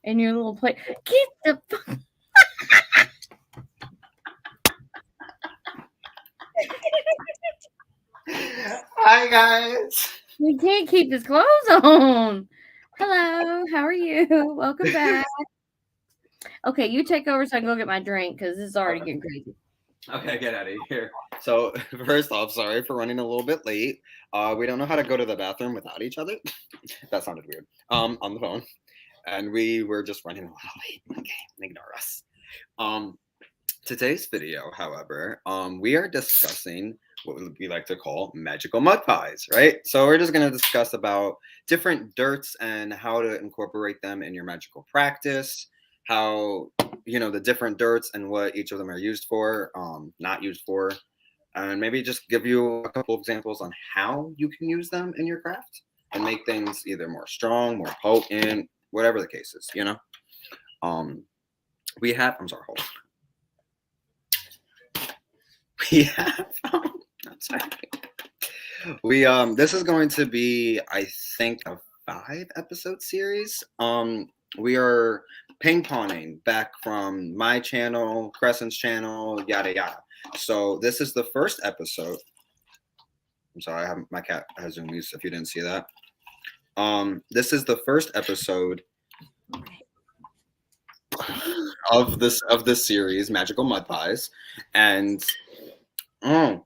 in your little plate. Get the fuck. Hi guys. We can't keep his clothes on. Hello, how are you? Welcome back. Okay, you take over so I can go get my drink because this is already getting crazy. Okay, get out of here. So first off, sorry for running a little bit late. We don't know how to go to the bathroom without each other. That sounded weird. On the phone, and we were just running a little late. Okay, ignore us. Um, Today's video, however, we are discussing what we like to call magical mud pies, right? So we're just going to discuss about different dirts and how to incorporate them in your magical practice, how, the different dirts and what each of them are used for, not used for, and maybe just give you a couple examples on how you can use them in your craft and make things either more strong, more potent, whatever the case is, we have, I'm sorry, hold on. We have, I'm sorry. This is going to be, I think, a 5-episode series. We are ping-ponging back from my channel, Crescent's channel, yada yada. So this is the first episode. I'm sorry, my cat has zoomies if you didn't see that. This is the first episode of this series, Magical Mud Pies, and do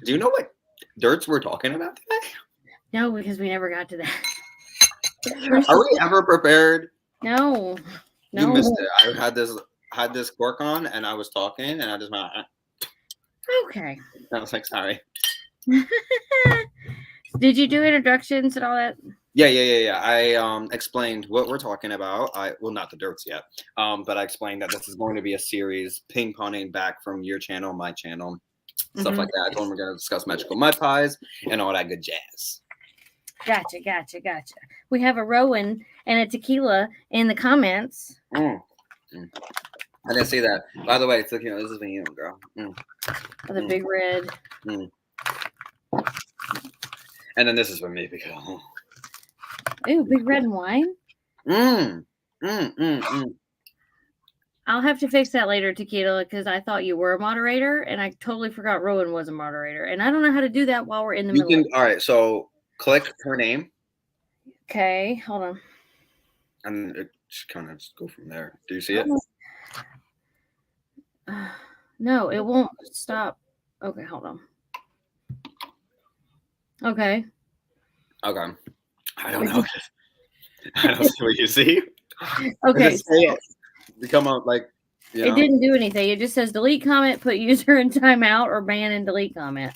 you know what dirts we're talking about today? No, because we never got to that. Are we ever prepared? No. You missed it. I had this cork on, and I was talking, and I just went. Okay. I was like, sorry. Did you do introductions and all that? Yeah. I explained what we're talking about. Not the dirts yet. But I explained that this is going to be a series ping-ponging back from your channel, my channel, stuff like that. I told them we're going to discuss magical mud pies and all that good jazz. Gotcha. We have a Rowan and a tequila in the comments. I didn't see that. By the way, it's tequila. This is for you, girl. The big red. And then this is for me because. Ooh, big red and wine. I'll have to fix that later, tequila, because I thought you were a moderator, and I totally forgot Rowan was a moderator, and I don't know how to do that while we're in the middle. All right, so click her name. Okay, hold on. And it just kind of just go from there. Do you see it? No, it won't stop. Okay, hold on. Okay. I don't know. I don't see what you see. Okay. You come up like. It didn't do anything. It just says delete comment, put user in timeout, or ban and delete comment.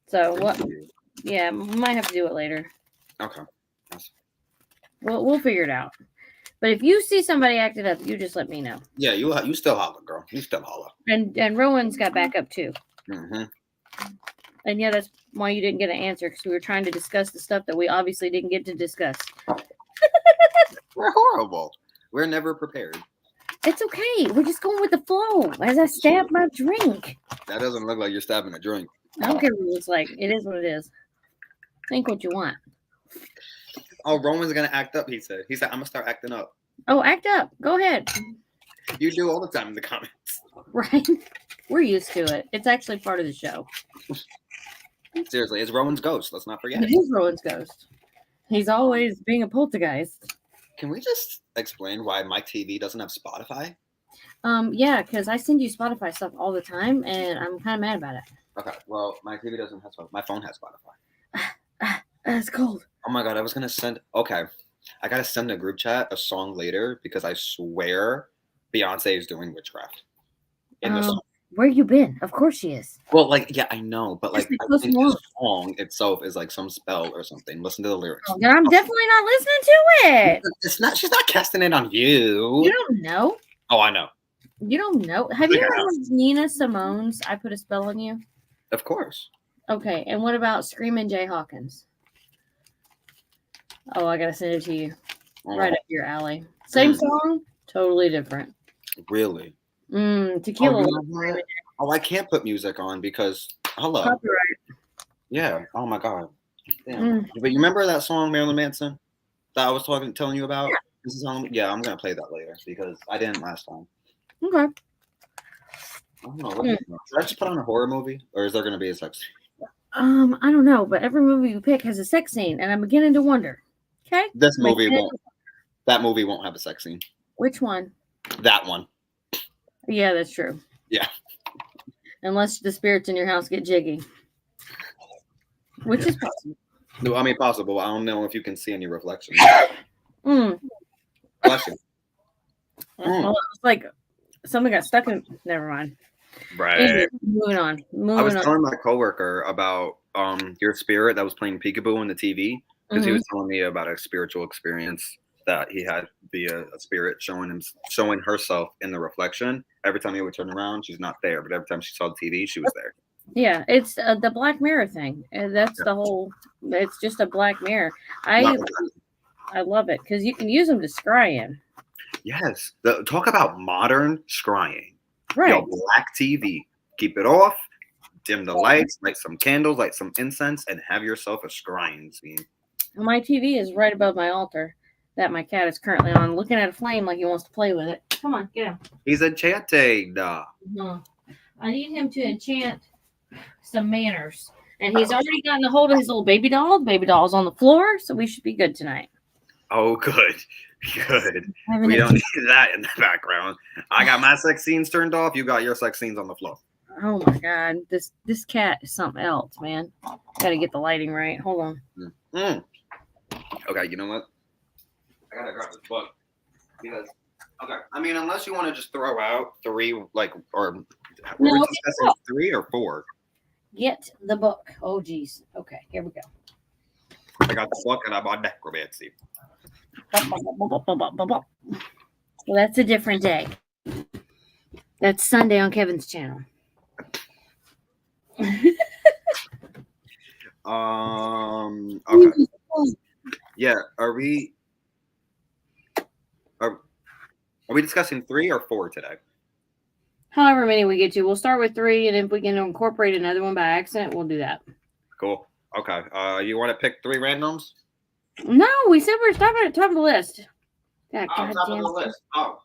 So what? Yeah, we might have to do it later. Okay. We'll figure it out. But if you see somebody acting up, you just let me know. Yeah, you still holler, girl. You still holler. And Rowan's got backup too. Mm-hmm. And yeah, that's why you didn't get an answer, because we were trying to discuss the stuff that we obviously didn't get to discuss. We're horrible. We're never prepared. It's okay. We're just going with the flow as I stab my drink. That doesn't look like you're stabbing a drink. I don't care what it looks like. It is what it is. Think what you want. Oh, Roman's gonna act up, he said. He said, I'm gonna start acting up. Oh, act up. Go ahead. You do all the time in the comments. Right. We're used to it. It's actually part of the show. Seriously, it's Rowan's ghost. Let's not forget. It is Rowan's ghost. He's always being a poltergeist. Can we just explain why Mike TV doesn't have Spotify? Yeah, because I send you Spotify stuff all the time, and I'm kind of mad about it. Okay, well, Mike TV doesn't have Spotify. My phone has Spotify. It's cold. Oh my god, I was gonna send. Okay, I gotta send a group chat a song later because I swear Beyonce is doing witchcraft in the song. Where you been? Of course she is. Well, yeah, I know, but I think the song itself is like some spell or something. Listen to the lyrics. Then I'm definitely not listening to it. It's not. She's not casting it on you. You don't know. Oh, I know. You don't know. Have you ever heard Nina Simone's "I Put a Spell on You"? Of course. Okay, and what about Screamin' Jay Hawkins? Oh, I gotta send it to you. Right up your alley. Same song, totally different. Really? Tequila. Oh, I can't put music on because hello. Copyright. Yeah. Oh my god. Damn. But you remember that song Marilyn Manson that I was telling you about? This is on. Yeah, I'm gonna play that later because I didn't last time. Okay. I don't know. What do you think? Should I just put on a horror movie, or is there gonna be a sex scene? I don't know, but every movie you pick has a sex scene, and I'm beginning to wonder. Okay. This Am I movie beginning won't. That movie won't have a sex scene. Which one? That one. Yeah, that's true. Yeah. Unless the spirits in your house get jiggy, which is possible. No, I mean possible. I don't know if you can see any reflections. Mm. Bless you. Well, it's like something got stuck in. Never mind. Right. Anyway, moving on. I was telling my coworker about your spirit that was playing peekaboo on the TV because he was telling me about a spiritual experience that he had via a spirit showing herself in the reflection. Every time he would turn around, she's not there, but every time she saw the TV, she was there. Yeah, it's the Black Mirror thing, and that's the whole. It's just a Black Mirror. I love it because you can use them to scry in. Yes, talk about modern scrying. Right. Yo, black TV. Keep it off. Dim the lights. Light some candles. Light some incense, and have yourself a scrying scene. My TV is right above my altar that my cat is currently on, looking at a flame like he wants to play with it. Come on, get him. He's enchanted. I need him to enchant some manners. And he's already gotten a hold of his little baby doll. The baby doll's on the floor, so we should be good tonight. Oh, good. Good. We don't need that in the background. I got my sex scenes turned off. You got your sex scenes on the floor. Oh my god. This cat is something else, man. Gotta get the lighting right. Hold on. Okay, you know what? I gotta grab this book. Because I mean, unless you want to just throw out three, like, or we're discussing 3 or 4. Get the book. Oh geez. Okay, here we go. I got the book and I bought necromancy. Well, that's a different day. That's Sunday on Kevin's channel. Okay. Yeah. Are we discussing 3 or 4 today? However many we get to. We'll start with 3, and if we can incorporate another one by accident, we'll do that. Cool. Okay. You want to pick 3 randoms? No, we said we're stopping at the top of the list. Top of the list. Oh.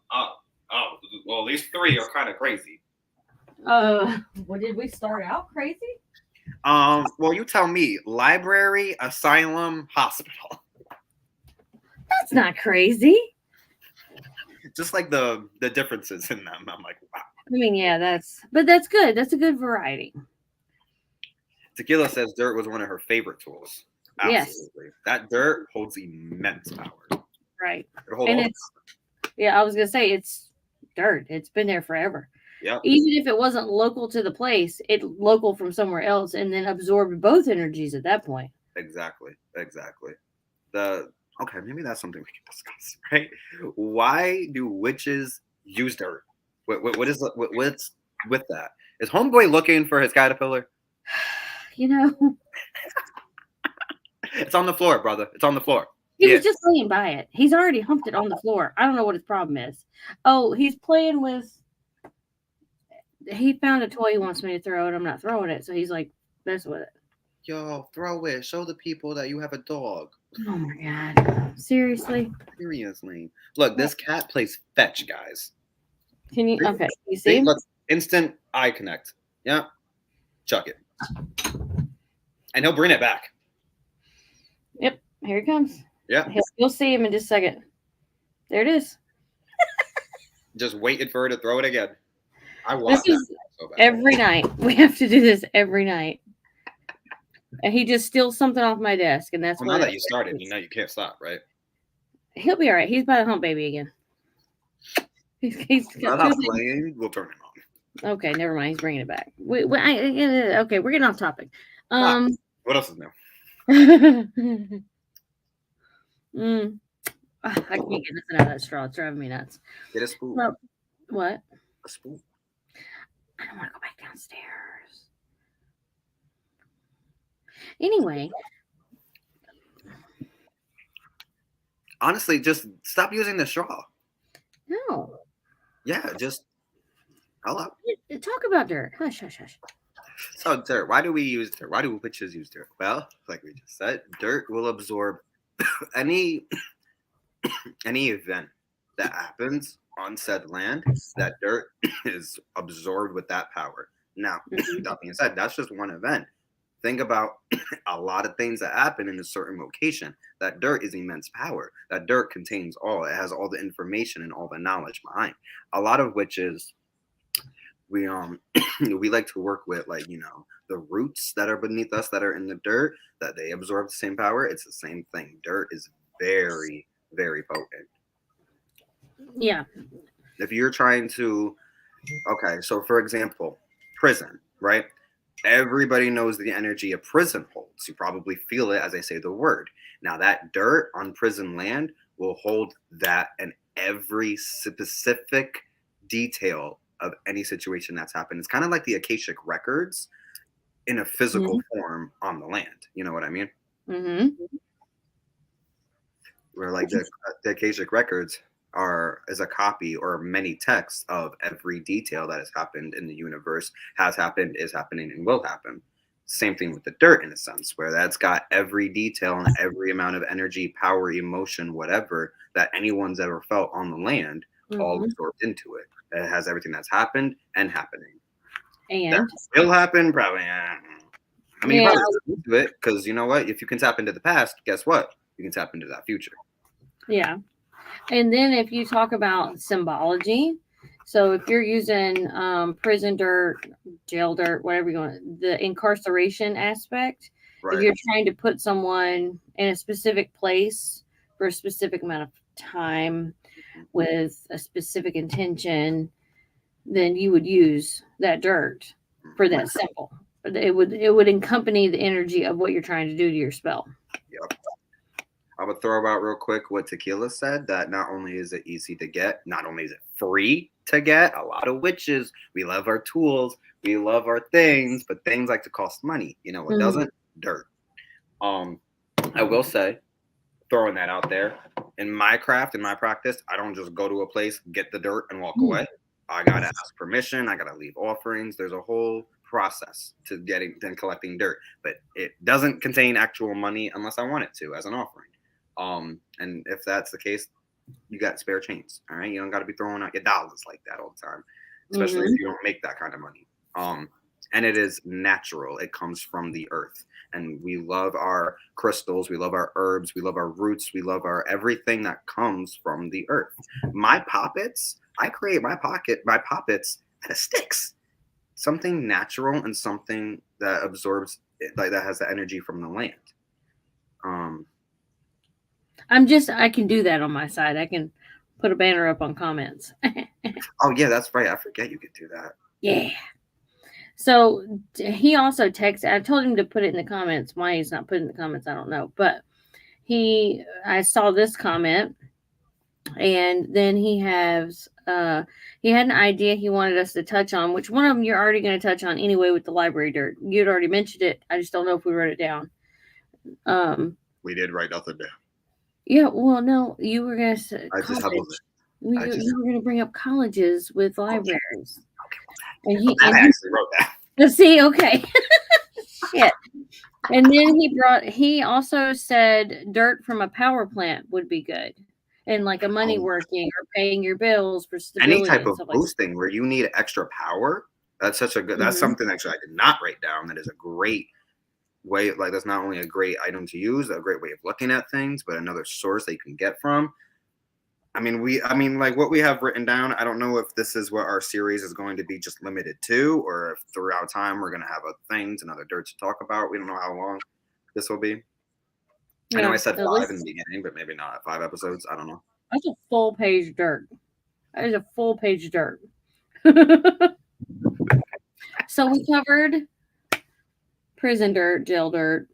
Well, these 3 are kind of crazy. What did we start out crazy? Well, you tell me. Library, asylum, hospital. That's not crazy. Just like the differences in them. I'm like, wow. I mean, yeah, that's good. That's a good variety. Tequila says dirt was one of her favorite tools. Absolutely. Yes. That dirt holds immense power. Right. And I was gonna say it's dirt. It's been there forever. Yeah. Even if it wasn't local to the place, it's local from somewhere else and then absorbed both energies at that point. Exactly. Okay, maybe that's something we can discuss, right? Why do witches use dirt? What's with that? Is Homeboy looking for his caterpillar? You know, it's on the floor, brother. It's on the floor. He was just laying by it. He's already humped it on the floor. I don't know what his problem is. Oh, he's playing with. He found a toy he wants me to throw, and I'm not throwing it. So he's like, mess with it. Yo, throw it. Show the people that you have a dog. Oh my god! Seriously. Look, this cat plays fetch, guys. Can you? Okay, you see? Look, instant eye connect. Yeah, chuck it, and he'll bring it back. Yep, here he comes. Yeah, you'll see him in just a second. There it is. Just waited for her to throw it again. I want that so bad. Every night. We have to do this every night. And he just steals something off my desk, and that's now that you started, you know you can't stop, right? He'll be all right. He's by the hump baby again. He's not playing. We'll turn him on. Okay, never mind. He's bringing it back. Okay, we're getting off topic. What else is new? I can't get nothing out of that straw. It's driving me nuts. Get a spoon. Well, what? A spoon. I don't want to go back downstairs. Anyway. Honestly, just stop using the straw. No. Yeah, just hello. Talk about dirt. Hush, hush, hush. So dirt. Why do we use dirt? Why do witches use dirt? Well, like we just said, dirt will absorb any any event that happens on said land, that dirt is absorbed with that power. Now, Mhm. that being said, that's just one event. Think about a lot of things that happen in a certain location. That dirt is immense power. That dirt contains all. It has all the information and all the knowledge behind. A lot of which is we we like to work with, like, the roots that are beneath us that are in the dirt, that they absorb the same power. It's the same thing. Dirt is very, very potent. Yeah. If you're trying to, okay, so for example, prison, right? Everybody knows the energy a prison holds. You probably feel it as I say the word. Now, that dirt on prison land will hold that and every specific detail of any situation that's happened. It's kind of like the Akashic records in a physical Mhm. form on the land. You know what I mean? Mhm. Where, like, the Akashic records are is a copy or many texts of every detail that has happened in the universe, has happened, is happening, and will happen. Same thing with the dirt, in a sense, where that's got every detail and every amount of energy, power, emotion, whatever that anyone's ever felt on the land, all Mhm. absorbed into it. It has everything that's happened and happening. That And will happen, probably. I mean, you yeah, probably tap into it because you know what? If you can tap into the past, guess what? You can tap into that future. yeah. And then if you talk about symbology, so if you're using prison dirt, jail dirt, whatever you want, the incarceration aspect, if Right. you're trying to put someone in a specific place for a specific amount of time with a specific intention, then you would use that dirt for Mhm. that symbol. It would accompany the energy of what you're trying to do to your spell. Yep. I would throw out real quick what Tequila said, that not only is it easy to get, not only is it free to get, a lot of witches, we love our tools, we love our things, but things like to cost money. You know what Mhm. doesn't? Dirt. Um, I will say, throwing that out there, in my craft, in my practice, I don't just go to a place, get the dirt, and walk away. I gotta ask permission. I gotta leave offerings. There's a whole process to getting then collecting dirt, but it doesn't contain actual money unless I want it to as an offering. And if that's the case, you got spare chains. All right, you don't got to be throwing out your dollars like that all the time, especially if Mhm. you don't make that kind of money. And it is natural. It comes from the earth, and we love our crystals. We love our herbs. We love our roots. We love our everything that comes from the earth. My poppets, I create my poppets out of sticks. Something natural and something that absorbs, like that has the energy from the land. Um, I can do that on my side. I can put a banner up on comments. oh yeah, that's right. I forget you could do that. Yeah. So he also texted. I told him to put it in the comments. Why he's not putting in the comments, I don't know. But I saw this comment, and then he had an idea he wanted us to touch on. Which one of them you're already going to touch on anyway with the library dirt? You'd already mentioned it. I just don't know if we wrote it down. Um, We did write nothing down. yeah. Well, no, you were going to say I just have a college. list. You, I just you were going to bring up colleges with okay, libraries, okay. and Well, that I he actually wrote that. let's see. Okay. Shit. And then he also said dirt from a power plant would be good. And like a money Oh, working or paying your bills for any stability type and of stuff like boosting where you need extra power. That's such a good. that. That's Hmm. something actually I did not write down. That is a great way. Like that's not only a great item to use, a great way of looking at things, but another source that you can get from. I mean, like what we have written down. I don't know if this is what our series is going to be just limited to, or if throughout time we're going to have other things and other dirt to talk about. We don't know how long this will be. I know Yeah, I said at 5 in the least beginning, but maybe not 5 episodes. I don't know. that's a full page dirt. That is a full page dirt. So we covered prison dirt, jail dirt.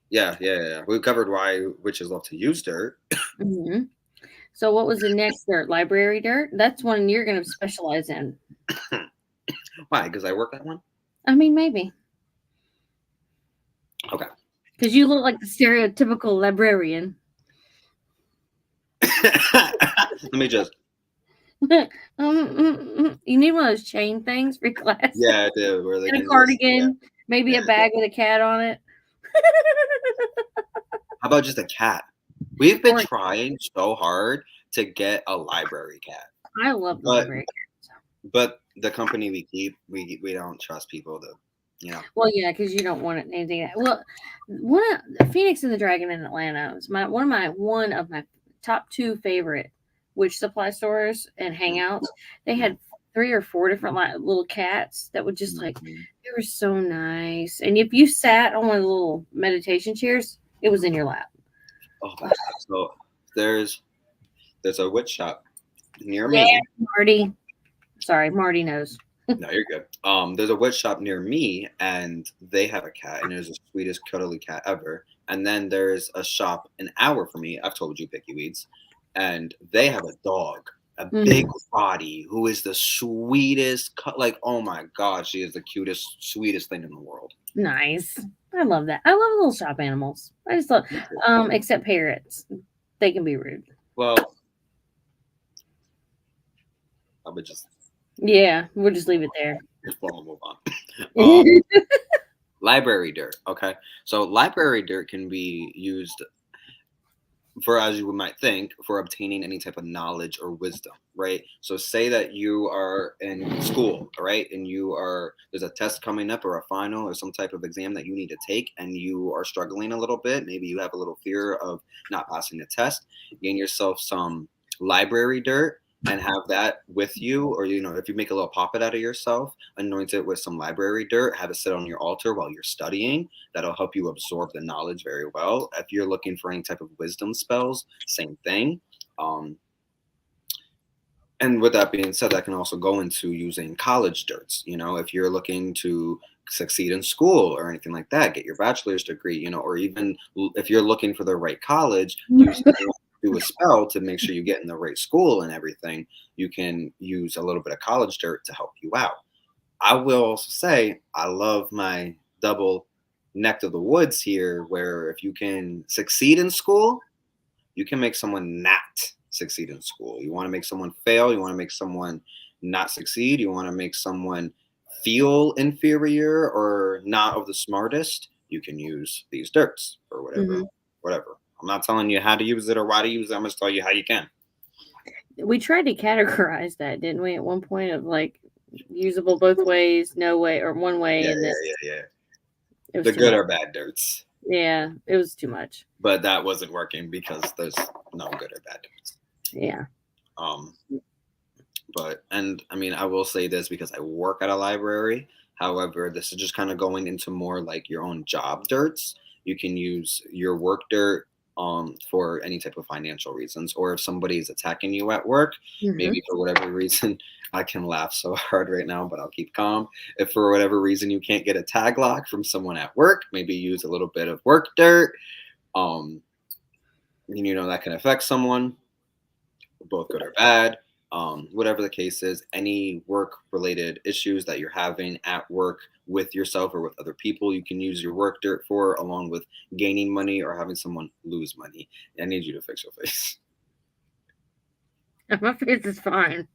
Yeah. We covered why witches love to use dirt. Hmm. So what was the next dirt? Library dirt? That's one you're going to specialize in. Why? Because I work that one. I mean, maybe. Okay. Because you look like the stereotypical librarian. Let me just. You need one of those chain things for your glasses Yeah, I do. Where they and a can just. Yeah. cardigan, maybe a Yeah. bag with a cat on it. How about just a cat? We've been Or trying so hard to get a library cat, I love the but library. but the company we keep, we don't trust people to, you know. Well, yeah, because you don't want it anything. Well, one of Phoenix and the Dragon in Atlanta was one of my top two favorite witch supply stores and hangouts. They had 3 or 4 different little cats that would just like Mhm. they were so nice. And if you sat on one of the little meditation chairs, it was in your lap. Oh, that's so there's a witch shop near Yeah, me. Marty. Sorry, Marty knows. No, you're good. There's a witch shop near me, and they have a cat, and it was the sweetest, cuddly cat ever. And then there's a shop an hour from me. I've told you, Picky Weeds, and they have a dog, a big Mhm. body, who is the sweetest. Like, oh my god, she is the cutest, sweetest thing in the world. Nice. I love that. I love little shop animals. I just love, except parrots. They can be rude. Well, I would just Yeah, we'll just leave it there. move on. Um, library dirt. Okay, so library dirt can be used for, as you might think, for obtaining any type of knowledge or wisdom, right? So say that you are in school, right, and there's a test coming up or a final or some type of exam that you need to take, and you are struggling a little bit. Maybe you have a little fear of not passing the test. Gain yourself some library dirt and have that with you, or if you make a little poppet out of yourself, anoint it with some library dirt, have it sit on your altar while you're studying. That'll help you absorb the knowledge very well. If you're looking for any type of wisdom spells, same thing. Um, and with that being said, that can also go into using college dirts. If you're looking to succeed in school or anything like that, get your bachelor's degree, or even if you're looking for the right college, do a spell to make sure you get in the right school and everything, you can use a little bit of college dirt to help you out. I will also say I love my double neck of the woods here, where if you can succeed in school, you can make someone not succeed in school. You want to make someone fail, you want to make someone not succeed, you want to make someone feel inferior or not of the smartest, you can use these dirts or whatever. Mhm. Whatever. I'm not telling you how to use it or why to use it. I'm just telling you how you can. We tried to categorize that, didn't we? At one point of like usable both ways, no way, or one way, Yeah, and then yeah. it was The too good much. or bad dirts. Yeah, it was too much. But that wasn't working because there's no good or bad dirts. Yeah. Um, and I mean, I will say this because I work at a library. However, this is just kind of going into more like your own job dirts. You can use your work dirt for any type of financial reasons, or if somebody is attacking you at work, Hmm. maybe for whatever reason. I can laugh so hard right now, but I'll keep calm. If for whatever reason you can't get a tag lock from someone at work, maybe use a little bit of work dirt. Um, that can affect someone, both good or bad. Whatever the case is, any work related issues that you're having at work with yourself or with other people, you can use your work dirt for, along with gaining money or having someone lose money. I need you to fix your face. My face is fine.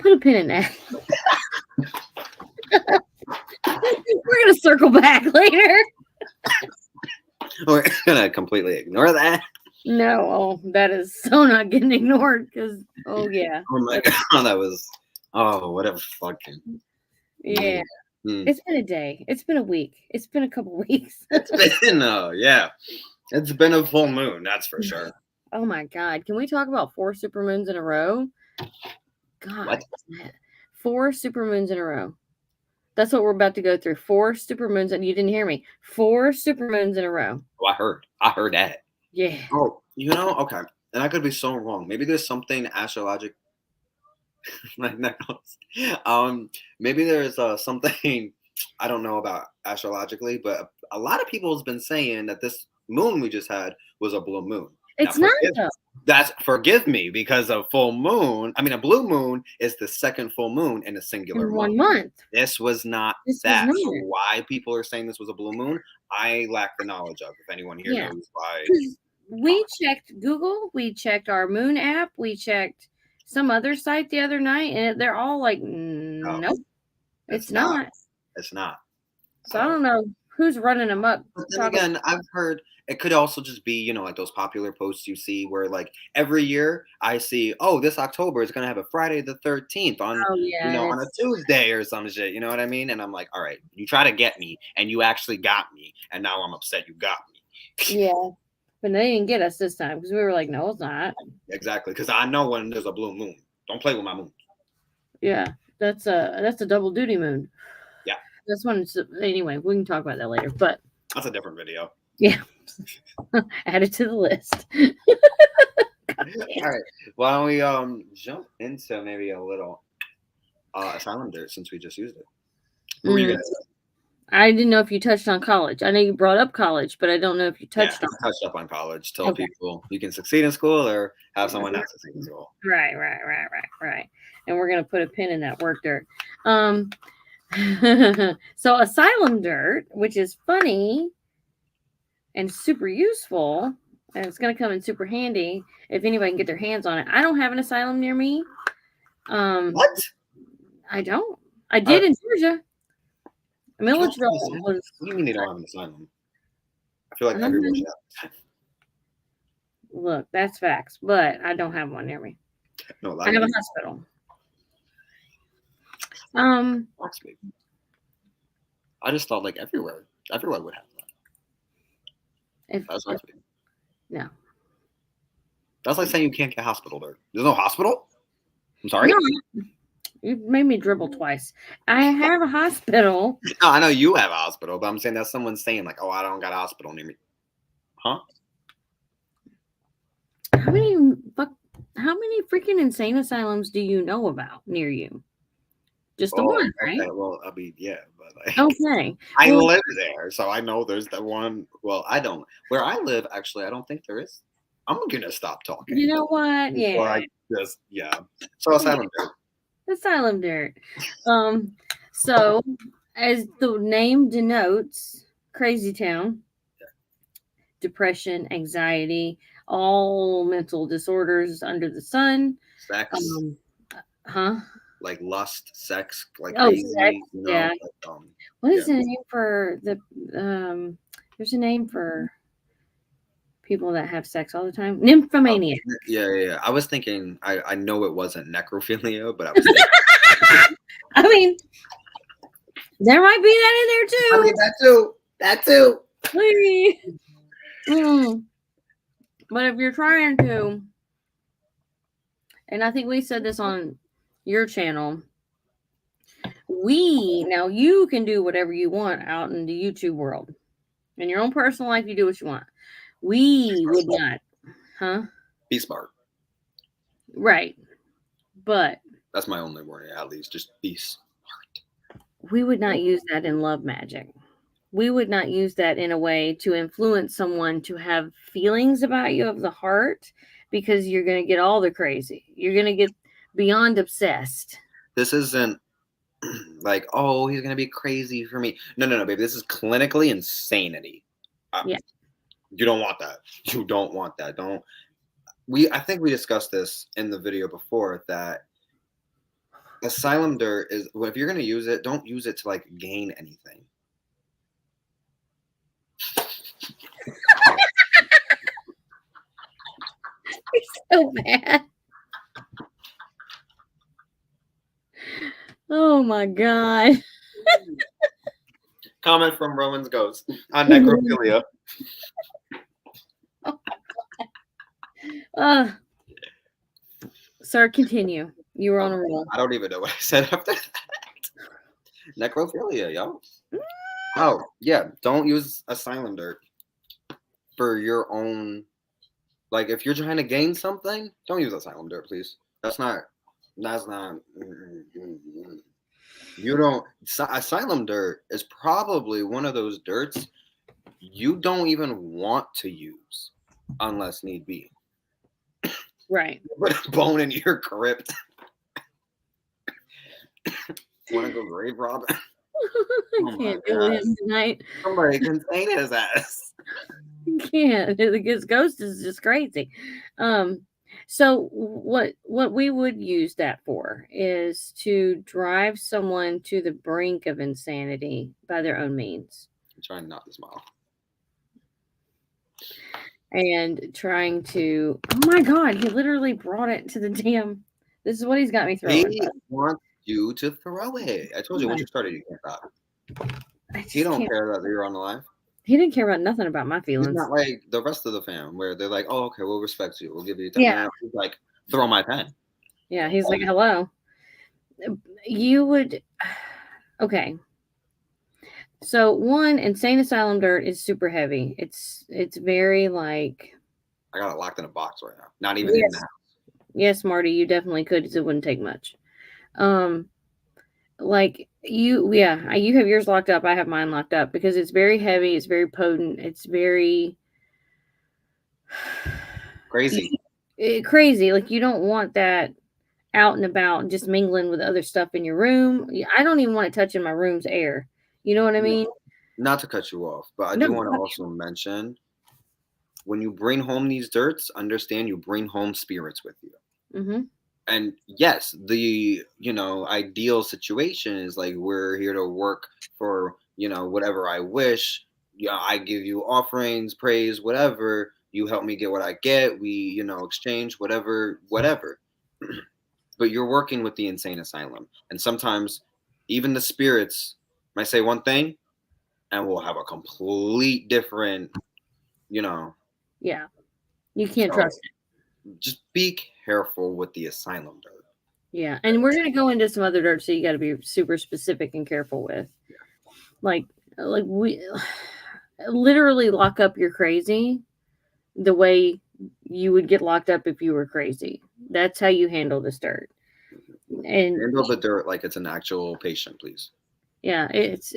Put a pin in that. We're gonna circle back later. We're gonna completely ignore that. No, that is so not getting ignored because yeah, Oh my god, that was what a fucking yeah. Mm. It's been a day. It's been a week. It's been a couple weeks. It's been yeah, it's been a full moon, that's for sure. Oh my god! Can we talk about 4 supermoons in a row? What? God, 4 supermoons in a row. That's what we're about to go through. 4 supermoons, and you didn't hear me. 4 supermoons in a row. Oh, I heard that. Yeah. Oh, okay. And I could be so wrong. Maybe there's something astrologic like necklace. Maybe there's something I don't know about astrologically, but a lot of people has been saying that this moon we just had was a blue moon. Now, It's not though. forgive me, because a full moon. I mean, a blue moon is the second full moon in a singular In month. 1 month. This was not This was that. not. So why people are saying this was a blue moon, I lack the knowledge of. If anyone here Yeah. knows why. We checked Google, we checked our moon app, we checked some other site the other night, and they're all like, nope, it's not. It's not. So I don't know. Who's running them up? But then Talking. again, I've heard it could also just be, like those popular posts you see where like every year I see, oh, this October is gonna have a Friday the 13th on, Oh yeah, and on a it's Tuesday or some shit. You know what I mean? And I'm like, all right, you try to get me, and you actually got me, and now I'm upset you got me. yeah. But they didn't get us this time because we were like, no, it's not. Exactly, because I know when there's a blue moon. Don't play with my moon. Yeah, that's a double duty moon. Yeah, This one is anyway. We can talk about that later. But that's a different video. yeah, add it to the list. All right, why don't we jump into maybe a little asylum dirt since we just used it. What were you Mm. gonna say? I didn't know if you touched on college. I know you brought up college, but I don't know if you Yeah, touched on. I touched up on college. Tell Okay. people you can succeed in school or have someone not succeed in school. Right. And we're gonna put a pin in that work dirt. Um, so asylum dirt, which is funny and super useful, and it's gonna come in super handy if anybody can get their hands on it. I don't have an asylum near me. What? I don't. I did in Georgia. You don't have Milledgeville an asylum? was. What do you mean you don't have an asylum? I feel like um, everyone should have. Look, that's facts, but I don't have one near me. No, a lot I of have a people hospital. Um, ask me. I just thought like everyone would have that. if That's not me. no, That's like saying you can't get hospital there. There's no hospital. I'm sorry. no, you made me dribble twice. I have a hospital. No, I know you have a hospital, but I'm saying that someone's saying like, "Oh, I don't got a hospital near me." Huh? How many How many freaking insane asylums do you know about near you? Just the Oh, one, right? okay. Well, I mean, yeah, but like, Okay. I Well, live there, so I know there's the one. Well, I don't. Where I live, actually, I don't think there is. I'm gonna stop talking you know what? before Yeah. I just So Yeah. asylum dirt. Asylum dirt. So as the name denotes, crazy town, depression, anxiety, all mental disorders under the sun. Sex, Um, huh? like lust, sex, like Oh, sex. crazy. Yeah. Like, What yeah. is the name for the there's a name for people that have sex all the time? Nymphomania. Yeah. I was thinking. I know it wasn't necrophilia, but I was thinking. I mean, there might be that in there I mean, that too. That too. too. Mm. But if you're trying to, and I think we said this on your channel, now you can do whatever you want out in the YouTube world. In your own personal life, you do what you want. We would not, huh? Be smart. Right. But That's my only warning. At least, just be smart. we would not use that in love magic. We would not use that in a way to influence someone to have feelings about you of the heart, because you're going to get all the crazy. You're going to get beyond obsessed. This isn't like, oh, he's gonna be crazy for me. No, baby. This is clinically insanity. Yeah. You don't want that. You don't want that. Don't. I think we discussed this in the video before that asylum dirt is. Well, if you're gonna use it, don't use it to like gain anything. You're so bad. Oh my God. Comment from Roman's Ghost on necrophilia. Sir, continue. You were on a roll. I don't even know what I said after that. Necrophilia, yo. Oh, yeah. Don't use asylum dirt for your own. Like, if you're trying to gain something, don't use asylum dirt, please. That's not. You don't. Asylum dirt is probably one of those dirts you don't even want to use unless need be. Right. Put a bone in your crypt. Want to go grave robbing? I can't do him tonight. Somebody contain his ass. Can't. His ghost is just crazy. So what we would use that for is to drive someone to the brink of insanity by their own means. I'm trying not to smile. and trying to. Oh my god, he literally brought it to the damn. This is what he's got me throwing. He wants you to throw it. I told you once you started, you can't stop. I He just don't can't. care that you're on the live. He didn't care about nothing about my He's feelings. not like the rest of the fam where they're like, "Oh, okay, we'll respect you. We'll give you time." Yeah, No, he's like, "Throw my pen." yeah. He's like, hello. You would. Okay. So one insane asylum dirt is super heavy. It's very like I got it locked in a box right now. Not even in the yes, house. yes, Marty, you definitely could 'cause it wouldn't take much. Um, like you have yours locked up. I have mine locked up because it's very heavy. It's very potent. It's very Crazy. crazy. Like you don't want that out and about, just mingling with other stuff in your room. I don't even want it touching my room's air. You know what I mean? Not to cut you off, but I No. do want to also mention when you bring home these dirts, understand you bring home spirits with you. Mm-hmm. And yes, the ideal situation is like we're here to work for whatever I wish. Yeah, I give you offerings, praise, whatever. You help me get what I get. We exchange whatever. But you're working with the insane asylum, and sometimes even the spirits might say one thing, and we'll have a complete different, you know. Yeah, you can't So trust it. just be careful with the asylum dirt. Yeah, and we're gonna go into some other dirt, so you got to be super specific and careful with, like, we literally lock up your crazy the way you would get locked up if you were crazy. That's how you handle this dirt. And Handle the dirt like it's an actual patient, please. yeah, it's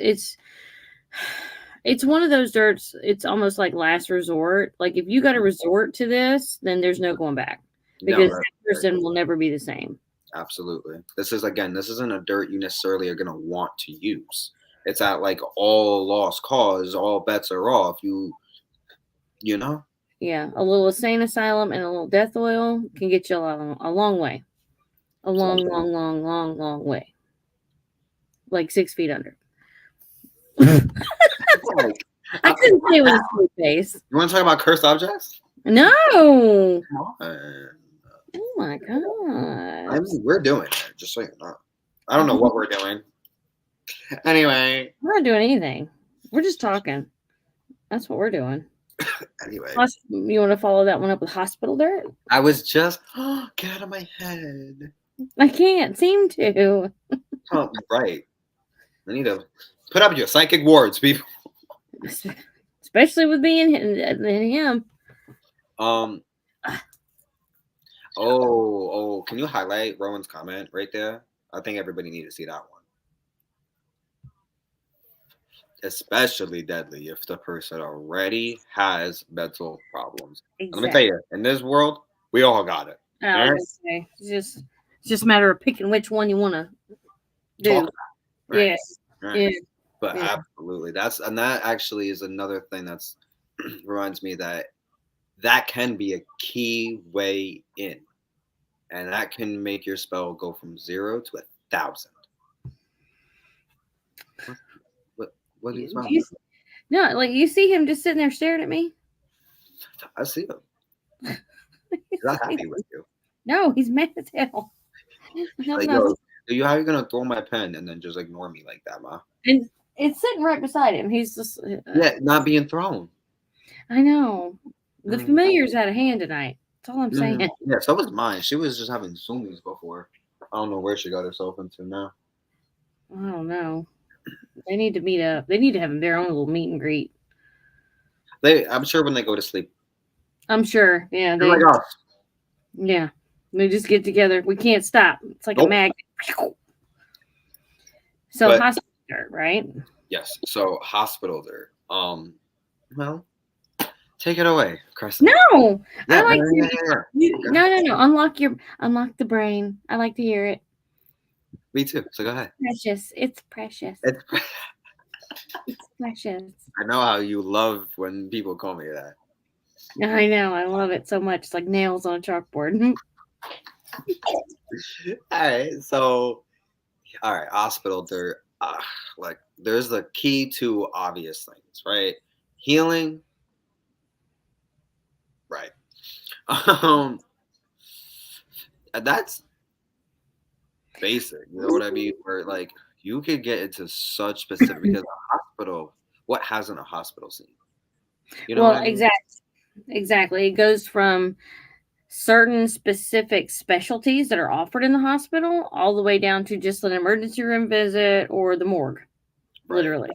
one of those dirts. It's almost like last resort. Like if you got to resort to this, then there's no going back No, because that's that person will never be the same. absolutely. This isn't a dirt you necessarily are gonna want to use. It's at like all lost cause, all bets are off. You know? Yeah, a little insane asylum and a little death oil can get you a long way. A So long, long, long, long, long way. Like 6 feet under. like, I couldn't say it with a straight face. you want to talk about cursed objects? No. Come on. Oh my I god. mean, we're doing it, just so you know. I don't know what we're doing. Anyway. We're not doing anything. We're just talking. That's what we're doing. Anyway. You want to follow that one up with hospital dirt? I was just get out of my head. I can't seem to. Oh, right. I need to put up your psychic wards, people. Especially with being him. Oh, can you highlight Rowan's comment right there? I think everybody needs to see that one. Especially deadly if the person already has mental problems. Exactly. Let me tell you, in this world, we all got it. I was gonna say, it's just a matter of picking which one you want to do. Talk about. Right. Yes. Right. Yeah. But yeah. Absolutely, that actually is another thing that's reminds me that can be a key way in, and that can make your spell go from 0 to 1,000. What is wrong? No, like you see him just sitting there staring at me. I see him. He's not happy with you. No, he's mad as hell. Like, yo, how are you gonna throw my pen and then just ignore me like that, Ma? And it's sitting right beside him. He's just not being thrown. I know. The familiar's out of hand tonight. That's all I'm saying. Yeah, so was mine. She was just having zoomies before. I don't know where she got herself into now. I don't know. They need to meet up. They need to have their own little meet and greet. I'm sure when they go to sleep. I'm sure. Yeah. They're like us. Yeah. They just get together. We can't stop. It's like a magnet. So hospital dirt, right? Yes. So hospital dirt. Well, take it away, Kristen. No. Yeah, I like No. Unlock the brain. I like to hear it. Me too. So go ahead. Precious. It's precious. It's precious. I know how you love when people call me that. I know. I love it so much. It's like nails on a chalkboard. All right. So, all right. Hospital dirt. like there's the key to obvious things, right? Healing, right? Um, and that's basic. You know what I mean? Where like you could get into such specific because a hospital, what hasn't a hospital seen? You know what Well, I mean? exactly. It goes from certain specific specialties that are offered in the hospital all the way down to just an emergency room visit or the morgue, Right, literally.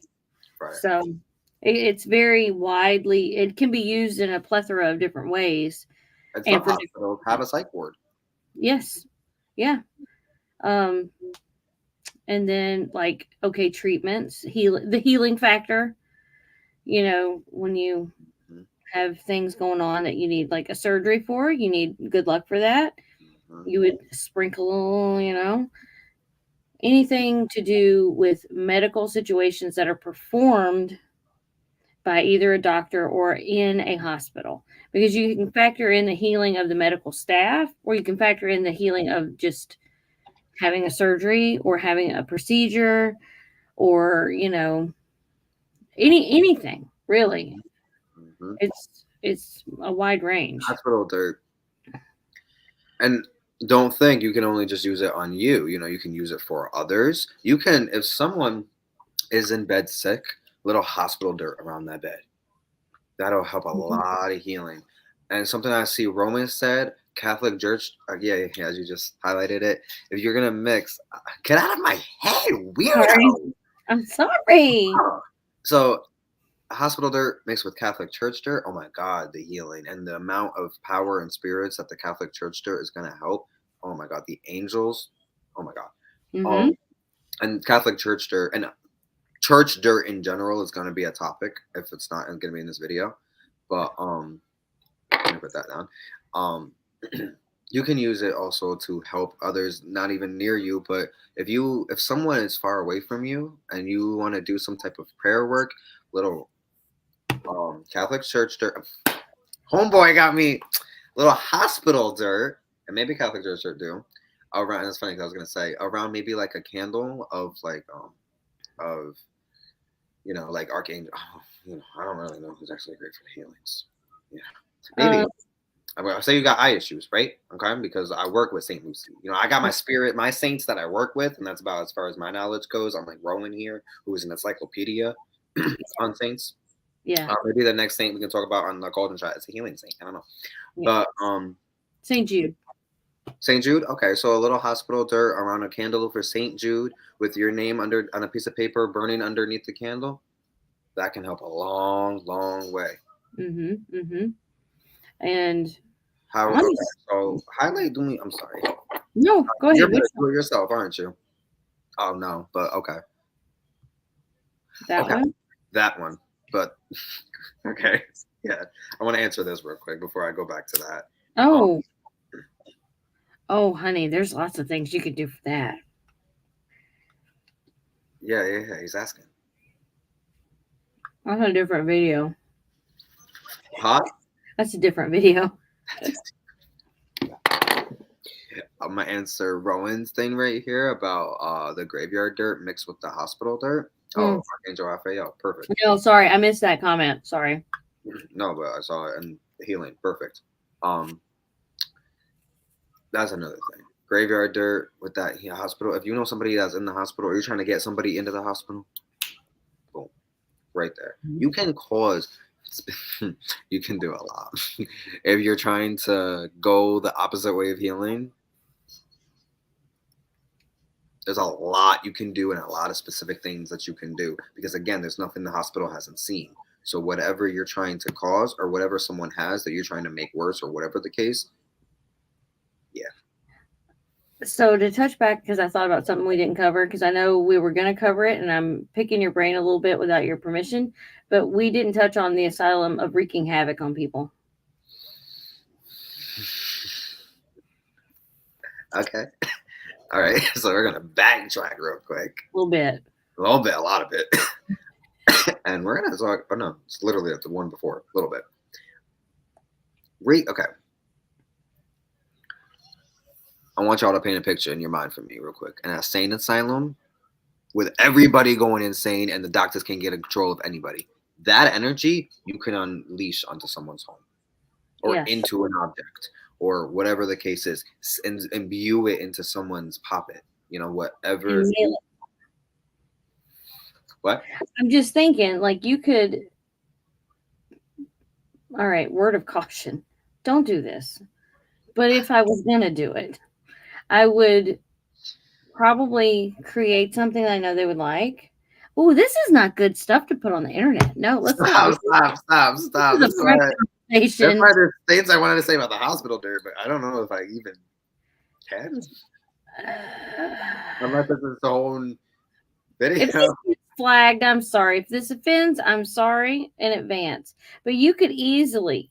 right. So it's very widely, it can be used in a plethora of different ways And some and for different hospitals have things. a psych ward. Yes. Yeah. Um, and then like, okay, treatments, the healing factor, when you Mhm, have things going on that you need like a surgery for, you need good luck for that. mhm, You would sprinkle, anything to do with medical situations that are performed by either a doctor or in a hospital. Because you can factor in the healing of the medical staff, or you can factor in the healing of just having a surgery or having a procedure or, anything really. mhm, mhm. It's a wide range. Hospital dirt. And don't think you can only just use it on you. You know, you can use it for others. You can, if someone is in bed sick, little hospital dirt around that bed. That'll help a Mhm. lot of healing. And something I see Roman said, Catholic Church, yeah, as you just highlighted it. If you're gonna mix, get out of my head, Sorry. weirdo. I'm sorry. So hospital dirt mixed with Catholic church dirt. Oh my God, the healing and the amount of power and spirits that the Catholic church dirt is gonna help. Oh my God, the angels. Oh my God. Mhm. Um, and Catholic church dirt and church dirt in general is gonna be a topic if it's not gonna be in this video. But let me put that down. Um, you can use it also to help others not even near you, but if someone is far away from you and you want to do some type of prayer work, little Catholic church dirt. Homeboy got me little hospital dirt, and maybe Catholic church dirt do. Around, it's funny because I was gonna say around maybe like a candle of like of like archangel. Oh, I don't really know who's actually great for the healings. Yeah, Uh, maybe. I'll say you got eye issues, right? Okay, because I work with Saint Lucy. I got my saints that I work with, and that's about as far as my knowledge goes. I'm like Rowan here, who is an encyclopedia on saints. yeah, Maybe the next saint we can talk about on the Golden Shot is a healing saint. I don't know, yeah. but St. Jude. Saint Jude. Okay, so a little hospital dirt around a candle for Saint Jude with your name under on a piece of paper burning underneath the candle. That can help a long, long way. Mhm, mhm. And How? Okay, honest so highlight. Do me. I'm sorry. no, go You're ahead. gonna Which do one? it yourself, aren't you? Oh no, but okay. That Okay, one? that one. But okay, yeah. I want to answer this real quick before I go back to that. Um, Oh, oh, honey, there's lots of things you could do for that. yeah. He's asking. That's a different video. Huh? That's a different video. I'm gonna answer Rowan's thing right here about the graveyard dirt mixed with the hospital dirt. Mm. Oh, Archangel Raphael, perfect. No, sorry, I missed that comment. Sorry. No, but I saw it and healing, perfect. Um, that's another thing. Graveyard dirt with that hospital. If you know somebody that's in the hospital, or you're trying to get somebody into the hospital, boom, right there. Mhm. You can cause. You can do a lot. If you're trying to go the opposite way of healing, there's a lot you can do and a lot of specific things that you can do because again there's nothing the hospital hasn't seen, so whatever you're trying to cause or whatever someone has that you're trying to make worse or whatever the case, yeah. So to touch back, because I thought about something we didn't cover, because I know we were going to cover it, and I'm picking your brain a little bit without your permission, but we didn't touch on the asylum of wreaking havoc on people. Okay. All right. So we're gonna backtrack real quick, A little bit. a little bit, a lot of it. And we're gonna talk, oh no, it's literally at the one before a little bit. Okay, I want y'all to paint a picture in your mind for me real quick. An insane asylum with everybody going insane and the doctors can't get a control of anybody. That energy you can unleash onto someone's home or Yes. into an object or whatever the case is, and imbue it into someone's puppet. Whatever. And nail it. What? I'm just thinking, like, you could. All right, word of caution. Don't do this. But if I was going to do it, I would probably create something that I know they would like. Oh, this is not good stuff to put on the internet. No, let's not do Stop. this. That's Is a private that's conversation. why there's things I wanted to say about the hospital dirt, but I don't know if I even can. Unless this is the whole video. If this gets flagged, I'm sorry. If this offends, I'm sorry in advance. But you could easily,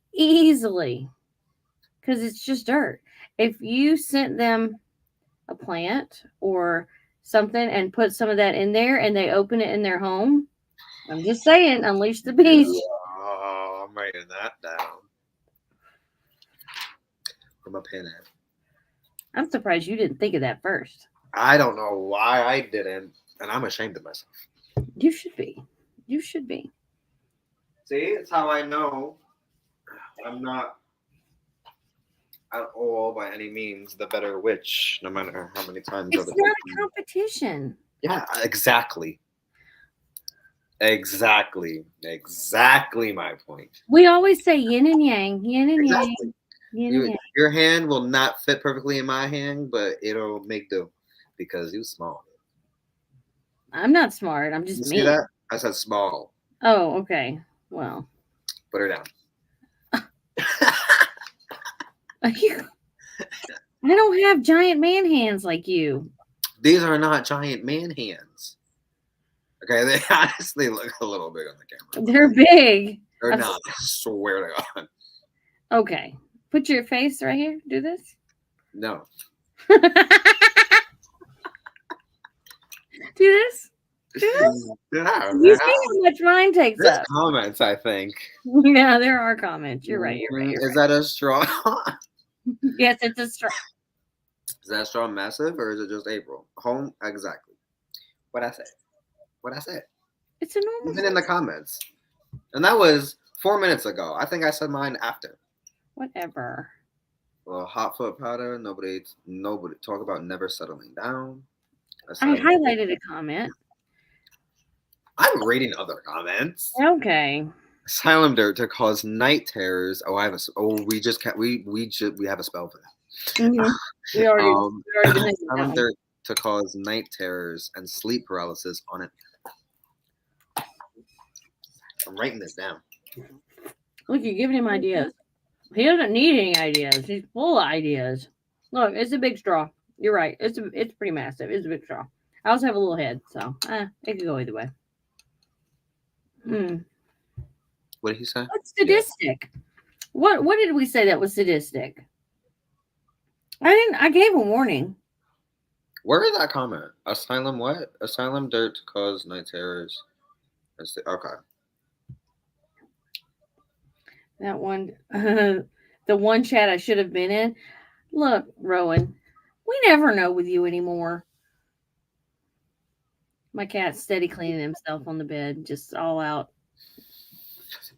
because it's just dirt. If you sent them a plant or something and put some of that in there and they open it in their home, I'm just saying, unleash the beast. Oh, I'm writing that down. From a pen app. I'm surprised you didn't think of that first. I don't know why I didn't, and I'm ashamed of myself. You should be. You should be. See, it's how I know I'm not at all by any means the better witch, no matter how many times. It's not a competition. Yeah, exactly. Exactly my point. We always say yin and yang, yin and Exactly. yang, yin and yang. Your hand will not fit perfectly in my hand, but it'll make do because you small. I'm not smart. I'm You just see me. that? I said small. Oh, okay. Well, Put her down. I don't have giant man hands like you. These are not giant man hands. Okay, they honestly look a little big on the camera. They're big. They're not. I swear to God. Okay. Put your face right here. Do this. No. Do this. Yeah, You see how much mine takes there's up. comments, I think. Yeah, there are comments. You're right. You're right. You're Is right. that a straw? Yes, it's a straw. Is that straw massive or is it just April? Home? Exactly. What I said. It's a normal. Even in the comments. And that was 4 minutes ago. I think I said mine after. Whatever. Well, hot foot powder. Nobody talk about never settling down. I highlighted a comment. I'm reading other comments. Okay. Asylum dirt to cause night terrors. Oh, we just can't. We have a spell for that. Mm-hmm. We already been Asylum dirt to cause night terrors and sleep paralysis on it. I'm writing this down. Look, you're giving him ideas. He doesn't need any ideas. He's full of ideas. Look, it's a big straw. You're right. It's pretty massive. It's a big straw. I also have a little head, so it could go either way. What did he say? What's sadistic? Yeah. What did we say that was sadistic? I gave a warning. Where is that comment? Asylum what? Asylum dirt to cause night terrors. Okay. That one, the one chat I should have been in. Look, Rowan, we never know with you anymore. My cat's steady cleaning himself on the bed, just all out.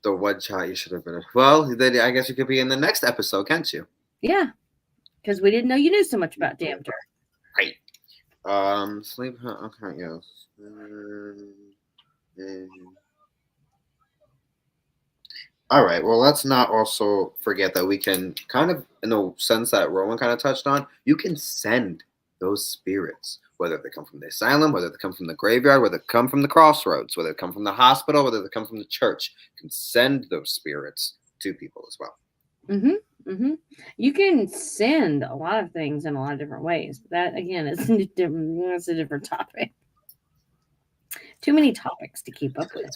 The one chat you should have been in. Well, then I guess you could be in the next episode, can't you? Yeah, because we didn't know you knew so much about damn dirt. Right. Sleep. Okay, yes. All right. Well, let's not also forget that we can kind of, in the sense that Rowan kind of touched on, you can send those spirits, whether they come from the asylum, whether they come from the graveyard, whether they come from the crossroads, whether they come from the hospital, whether they come from the church. You can send those spirits to people as well. You can send a lot of things in a lot of different ways. But that again is that's a different topic. Too many topics to keep up with.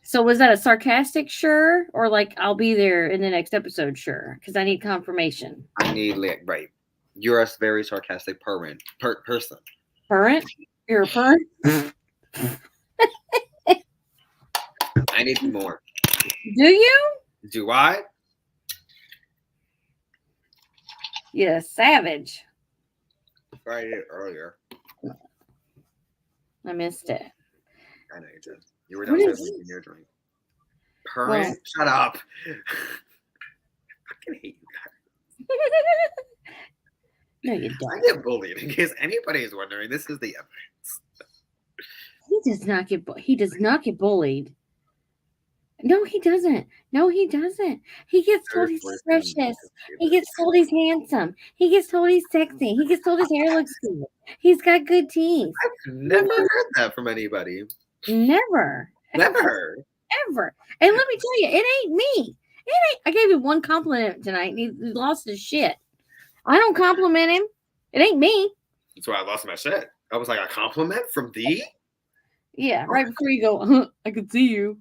So was that a sarcastic sure, or like I'll be there in the next episode sure? Because I need confirmation. I need right. You're a very sarcastic person. Parent? You're a parent? I need more. Do you? Do I? Yeah, savage. I did it earlier. I missed it. I know you did. You were What downstairs is? making your drink. Well, Purring? Shut up. I fucking hate you guys. no, you I don't. get bullied. In case anybody is wondering, this is the evidence. He does not get. He does not get bullied. No, he doesn't. No, he doesn't. He gets told Third he's person precious. to say He this. gets told he's handsome. He gets told he's sexy. He gets told his hair looks good. He's got good teeth. I've never heard that from anybody. Never. Never. Ever. And let me tell you, it ain't me. It ain't. I gave him one compliment tonight and he lost his shit. I don't compliment him. It ain't me. That's why I lost my shit. I was like, a compliment from thee? Yeah, right before you go, I can see you.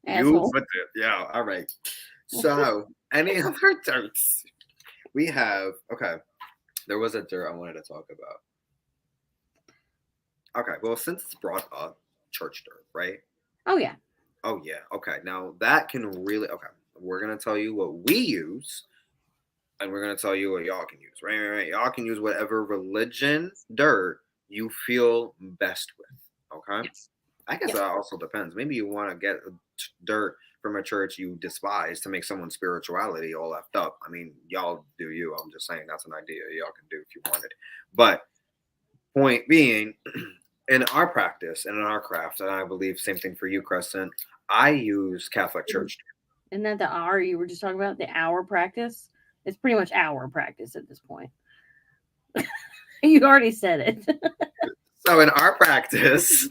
Asshole. You put it. Yeah, all right. So, any other dirts? We have, okay, there was a dirt I wanted to talk about. Okay, well, since it's brought up, church dirt, right? Oh, yeah. Oh, yeah. Okay, now that can really, okay, we're going to tell you what we use, and we're going to tell you what y'all can use, right? Y'all can use whatever religion dirt you feel best with, okay? I guess Yep. that also depends. Maybe you want to get dirt from a church you despise to make someone's spirituality all left up. I mean, y'all do you. I'm just saying that's an idea y'all can do if you wanted. But point being, in our practice and in our craft, and I believe same thing for you, Crescent, I use Catholic Church. Isn't that the hour you were just talking about? The hour practice? It's pretty much hour practice at this point. You already said it. So in our practice,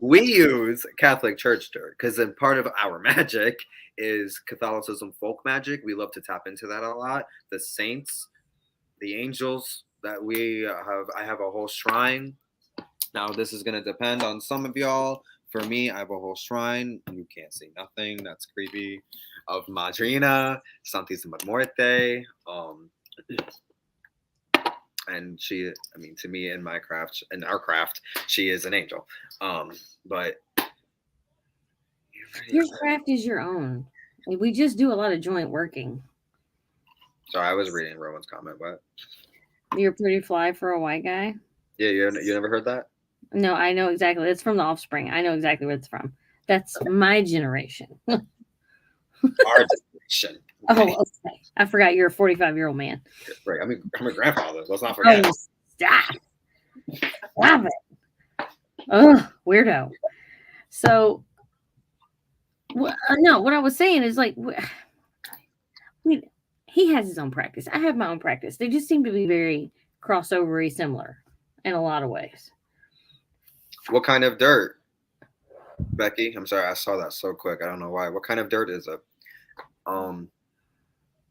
we use Catholic Church dirt because then part of our magic is Catholicism folk magic. We love to tap into that a lot. The saints, the angels that we have. I have a whole shrine. Now this is going to depend on some of y'all. For me, I have a whole shrine. You can't see nothing. That's creepy. Of Madrina, Santísima Muerte. And she, I mean, to me in our craft, she is an angel. But Your craft is your own. We just do a lot of joint working. so I was reading Rowan's comment, but You're pretty fly for a white guy. yeah, you never heard that? No, I know exactly. It's from The Offspring. I know exactly what it's from. That's my generation. Our generation. Oh, okay. I forgot you're a 45-year-old man. Right. I'm a grandfather. Let's not forget. Oh, stop. Stop it. Ugh, weirdo. So, no, what I was saying is like, he has his own practice. I have my own practice. They just seem to be very crossovery similar in a lot of ways. What kind of dirt, Becky? I'm sorry, I saw that so quick. I don't know why. What kind of dirt is it?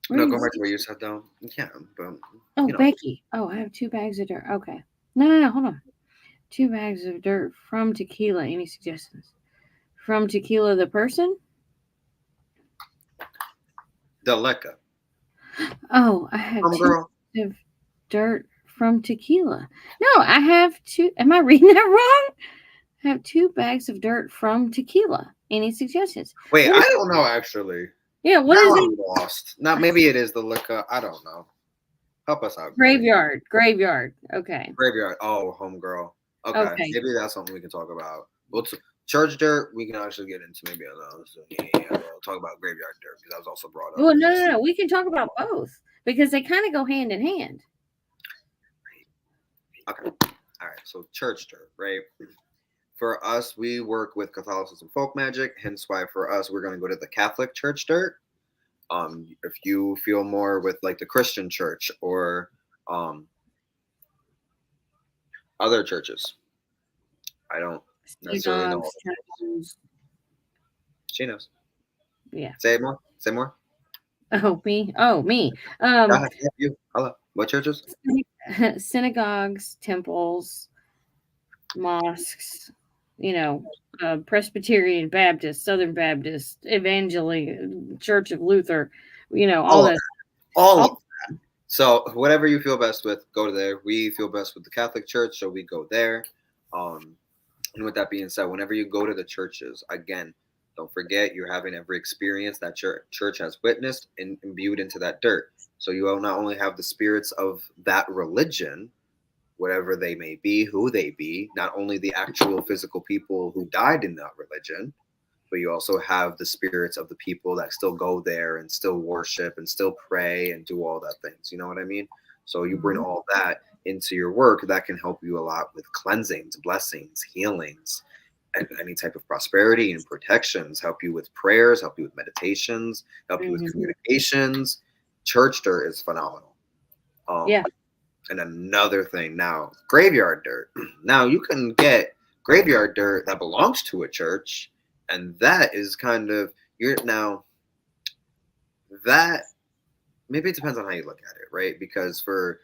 No, go back to what you said though. Yeah, but oh, you know. Becky. Oh, I have 2 bags of dirt. Okay. No, hold on. 2 bags of dirt from Tequila. Any suggestions? From Tequila the person? Delica. Oh, I have 2 Girl. bags of dirt from Tequila. No, I have 2. Am I reading that wrong? I have 2 bags of dirt from Tequila. Any suggestions? Wait, I don't know actually. Yeah, what now is I'm it? lost. Not maybe it is the liquor. I don't know. Help us out. Graveyard. Graveyard. Okay. Graveyard. Oh, homegirl. Okay. Maybe that's something we can talk about. Well, church dirt, we can actually get into maybe another. So yeah, we'll talk about graveyard dirt because that was also brought up. Well, no. We can talk about both because they kind of go hand in hand. Okay. All right. So church dirt, right? For us, we work with Catholicism folk magic, hence why for us we're going to go to the Catholic church dirt. If you feel more with like the Christian church or other churches, I don't necessarily know. She knows. Yeah. Say more. Say more. Oh, me. Oh, me. You. Hello. What churches? Synagogues, temples, mosques. Presbyterian Baptist, Southern Baptist, Evangelical, Church of Luther. All that. All of that. So whatever you feel best with, go there. We feel best with the Catholic Church, so we go there. And with that being said, whenever you go to the churches, again, don't forget you're having every experience that your church has witnessed and imbued into that dirt. So you will not only have the spirits of that religion, whatever they may be, who they be, not only the actual physical people who died in that religion, but you also have the spirits of the people that still go there and still worship and still pray and do all that things. You know what I mean? So you bring Mhm. all that into your work that can help you a lot with cleansings, blessings, healings, and any type of prosperity and protections, help you with prayers, help you with meditations, help you with Mhm. communications. Church dirt is phenomenal. Yeah. And another thing now, graveyard dirt. Now you can get graveyard dirt that belongs to a church, and that is kind of you're now that maybe it depends on how you look at it, right? Because for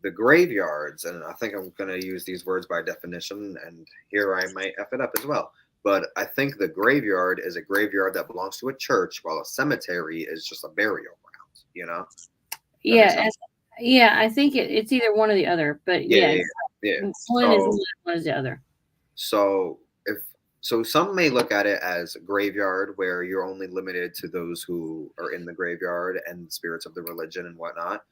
the graveyards, and I think I'm going to use these words by definition, and here I might F it up as well. But I think the graveyard is a graveyard that belongs to a church, while a cemetery is just a burial ground. You know, that makes Yeah. sense. Yeah. I think it's either one or the other, but Yeah, yeah, yeah, yeah. Yeah. one is one is the other. So if so, some may look at it as a graveyard where you're only limited to those who are in the graveyard and the spirits of the religion and whatnot.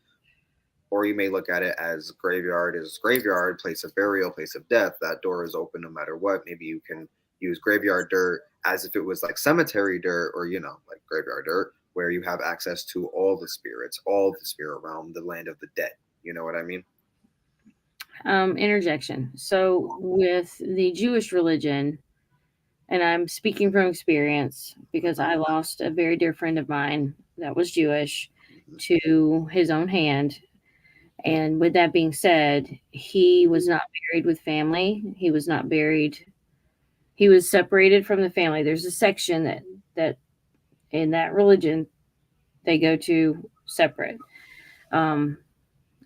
Or you may look at it as graveyard is graveyard, place of burial, place of death. That door is open no matter what. Maybe you can use graveyard dirt as if it was like cemetery dirt or, like graveyard dirt, where you have access to all the spirits, all the spirit realm, the land of the dead. You know what I mean? Interjection. So with the Jewish religion, and I'm speaking from experience because I lost a very dear friend of mine that was Jewish Mhm. to his own hand. And with that being said, he was not buried with family. He was not buried. He was separated from the family. There's a section that in that religion they go to separate, um,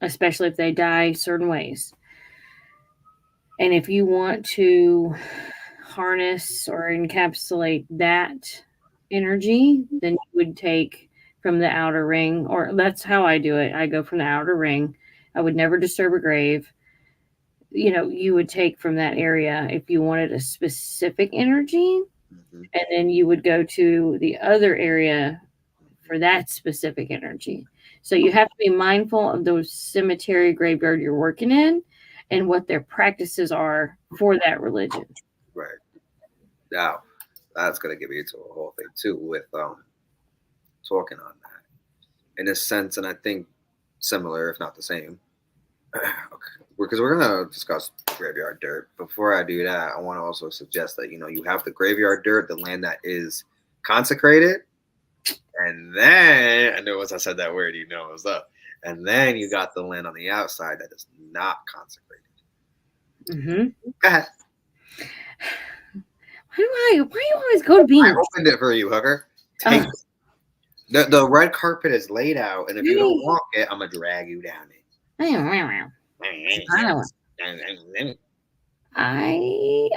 especially if they die certain ways. And if you want to harness or encapsulate that energy, then you would take from the outer ring, or that's how I do it. I go from the outer ring. I would never disturb a grave. You would take from that area if you wanted a specific energy, Mhm. and then you would go to the other area Mhm. for that specific energy. So you have to be mindful of those cemetery graveyard you're working in and what their practices are for that religion. Right. Now, that's gonna get me into a whole thing too with talking on that in a sense, and I think similar, if not the same. Okay. Because we're gonna discuss graveyard dirt. Before I do that, I want to also suggest that you have the graveyard dirt, the land that is consecrated, and then I know once I said that word, it was up. And then you got the land on the outside that is not consecrated. Hmm. Go ahead. Why do you always go to I beans? opened it for you, hooker. Take Oh, it. The red carpet is laid out, and if you don't really? walk it, I'm gonna drag you down it.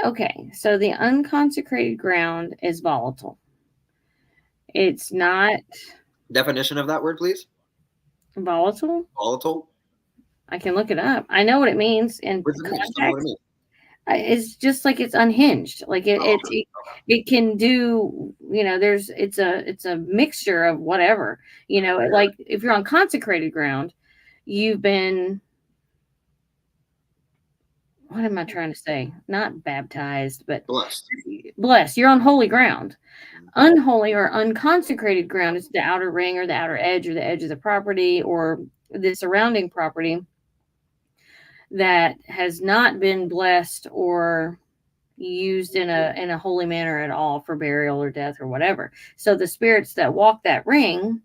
Okay. So the unconsecrated ground is volatile. It's not Definition of that word, please. volatile. Volatile. I can look it up. I know what it means in What does it mean? Just tell me what it context. means. It's just like it's unhinged. Like it, Oh, it, it, it can do. It's a mixture of whatever. Like if you're on consecrated ground, you've been. What am I trying to say? Not baptized, but blessed. blessed. You're on holy ground. Unholy or unconsecrated ground is the outer ring or the outer edge or the edge of the property or the surrounding property that has not been blessed or used in a holy manner at all for burial or death or whatever. So the spirits that walk that ring,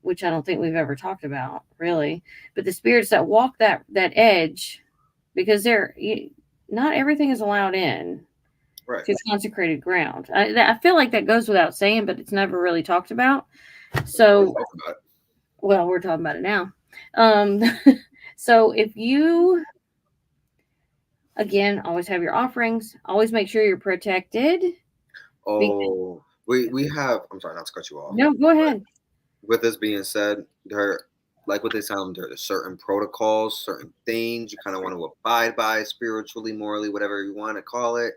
which I don't think we've ever talked about really, but the spirits that walk that edge, because not everything is allowed in Right. to consecrated ground. I feel like that goes without saying, but it's never really talked about. So, Talk about it. well, we're talking about it now. Um, so if you again always have your offerings, always make sure you're protected. Because, Oh, we have. I'm sorry not to cut you off, no, go but ahead. with this being said, there, like what they sound, there's certain protocols, certain things you kind of want to abide by spiritually, morally, whatever you want to call it.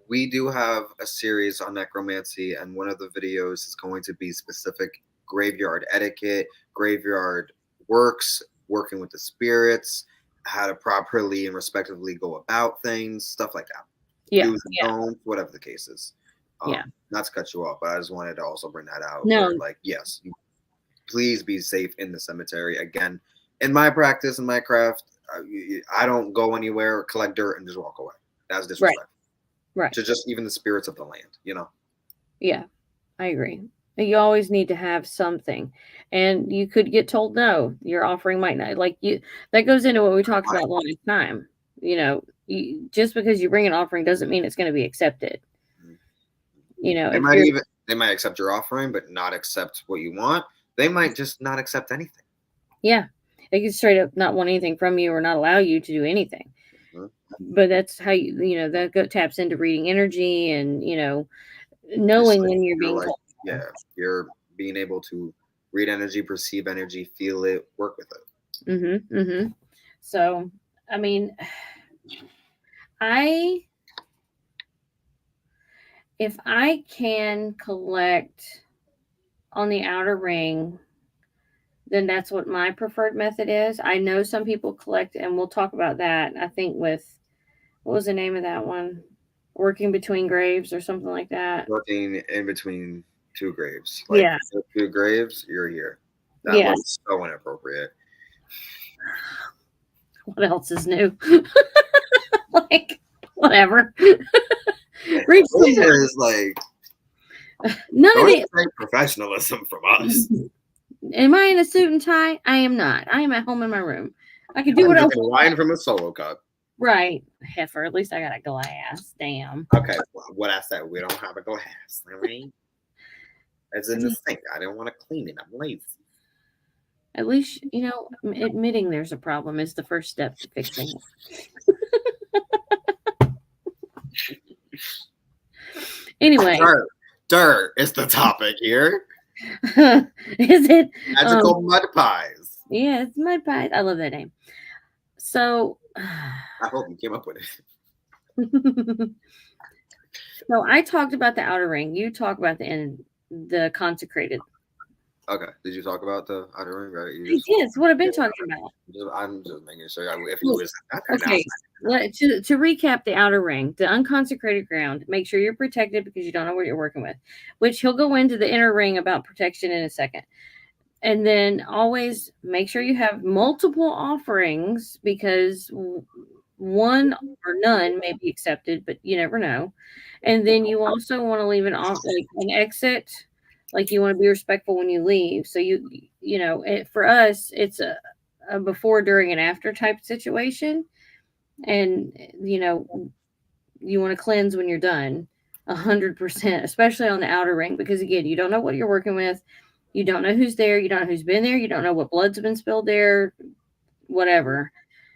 We do have a series on necromancy, and one of the videos is going to be specific graveyard etiquette, graveyard works, working with the spirits. how to properly and respectively go about things, stuff like that. Yeah. Do's and Yeah. don'ts, whatever the case is. Yeah. Not to cut you off, but I just wanted to also bring that out. No. Where, like, yes, please be safe in the cemetery. Again, in my practice, in my craft, I don't go anywhere, collect dirt, and just walk away. That's disrespectful. Right. To just even the spirits of the land. Yeah, I agree. You always need to have something. And you could get told no, your offering might not like you that goes into what we talked about last time. Just because you bring an offering doesn't mean it's going to be accepted. They If might you're even they might accept your offering, but not accept what you want. They might just not accept anything. yeah, they could straight up not want anything from you or not allow you to do anything. Mhm. But that's how that taps into reading energy and It's knowing like when you're you're being like, called. yeah, you're being able to read energy, perceive energy, feel it, work with it. Mm-hmm. Mm-hmm. So, I mean, I if I can collect on the outer ring, then that's what my preferred method is. I know some people collect, and we'll talk about that. I think with what was the name of that one? Working between graves or something like that. Working in between two graves, like Yeah. two graves, you're here. That Yes. was so inappropriate. What else is new? Like, whatever. Reach This is like none of don't it. expect professionalism from us. Am I in a suit and tie? I am not. I am at home in my room. I can do I'm what I drinking want. wine from a solo cup. Right, heifer. At least I got a glass. Damn. Okay, well, what I said, we don't have a glass, all right? It's in the sink. I didn't want to clean it. I'm lazy. At least admitting there's a problem is the first step to fixing it. Anyway, Dirt is the topic here. is it Magickal Mud Pies. Yeah, it's mud pies. I love that name. So, I hope you came up with so I talked about the outer ring. You talk about the consecrated. Okay. Did you talk about the outer ring? Right? I did. It's what I've been talking about. I'm just making sure if you was Okay. To recap the outer ring, the unconsecrated ground, make sure you're protected because you don't know what you're working with, which he'll go into the inner ring about protection in a second. And then always make sure you have multiple offerings because one or none may be accepted, but you never know. And then you also want to leave like an exit, like you want to be respectful when you leave. So for us, it's a before, during, and after type situation, and you want to cleanse when you're done, 100%, especially on the outer ring, because again, you don't know what you're working with. You don't know who's there. You don't know who's been there. You don't know what blood's been spilled there, whatever.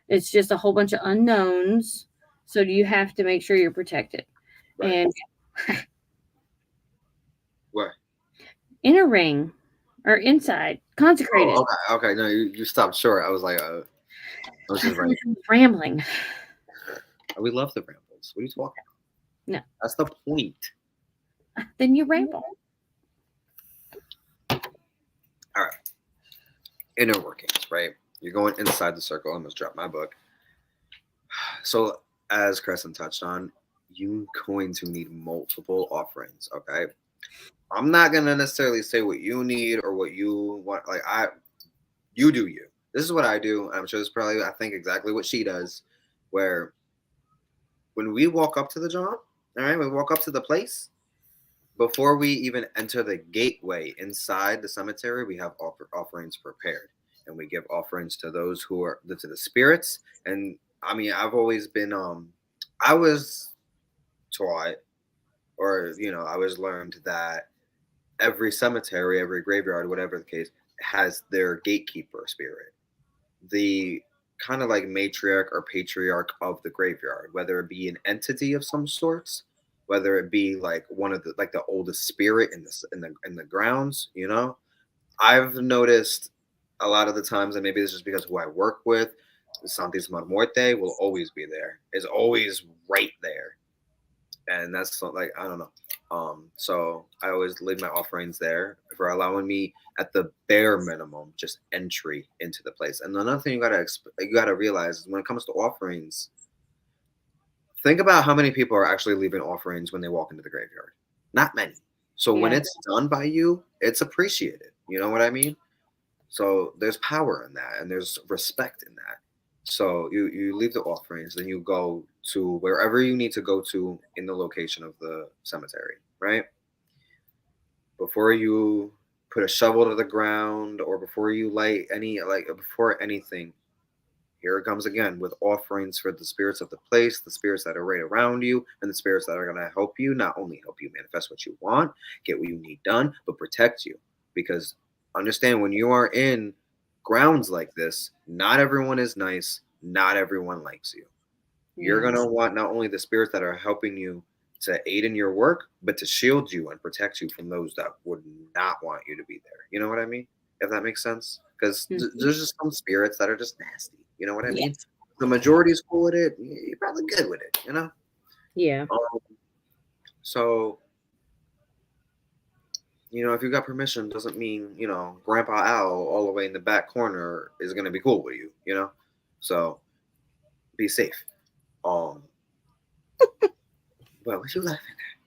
It's just a whole bunch of unknowns. So you have to make sure you're protected. Right. And what? Inner ring or inside, consecrated. Oh, okay. No, you stopped short. I was like, I was just rambling. We love the rambles. What are you talking about? No. That's the point. Then you ramble. All right. Inner workings, right? You're going inside the circle. I almost dropped my book. So, as Crescent touched on, you're going to need multiple offerings, okay? I'm not going to necessarily say what you need or what you want. You do you. This is what I do. I'm sure it's probably, I think, exactly what she does, where when we walk up to the job, all right, we walk up to the place, before we even enter the gateway inside the cemetery, we have offerings prepared. And we give offerings to those who are to the spirits. And I mean, I've always been I was taught, or I was learned that every cemetery, every graveyard, whatever the case, has their gatekeeper spirit, the kind of like matriarch or patriarch of the graveyard, whether it be an entity of some sorts, whether it be like one of the oldest spirit in the grounds. I've noticed a lot of the times, and maybe this is because who I work with, Santisima Muerte will always be there. Is always right there. and that's like I don't know. So I always leave my offerings there for allowing me at the bare minimum just entry into the place. And another thing you gotta realize is when it comes to offerings, think about how many people are actually leaving offerings when they walk into the graveyard. Not many. So when Yeah. it's done by you, it's appreciated. You know what I mean? So there's power in that, and there's respect in that. So you leave the offerings, then you go to wherever you need to go to in the location of the cemetery, right? Before you put a shovel to the ground or before you light any like before anything, here it comes again with offerings for the spirits of the place, the spirits that are right around you, and the spirits that are going to help you, not only help you manifest what you want, get what you need done, but protect you. Because understand when you are in grounds like this, not everyone is nice, not everyone likes you. You're Yeah. going to want not only the spirits that are helping you to aid in your work, but to shield you and protect you from those that would not want you to be there. You know what I mean? If that makes sense. Because Mhm. there's just some spirits that are just nasty. You know what I mean? Yes. The majority is cool with it. You're probably good with it. You know. Yeah. Um, so if you got permission, doesn't mean Grandpa Al all the way in the back corner is gonna be cool with you. So be safe. Um, well, what you laughing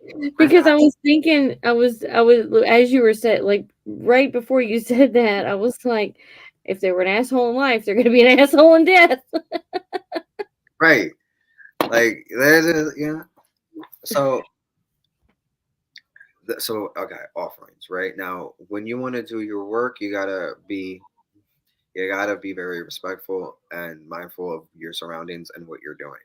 at? Because Grandpa. I was thinking, I was, as you were said, like right before you said that, I was like, if they were an asshole in life, they're going to be an asshole in death. Right. Like there's so okay, offerings, right? Now, when you want to do your work, you gotta be very respectful and mindful of your surroundings and what you're doing.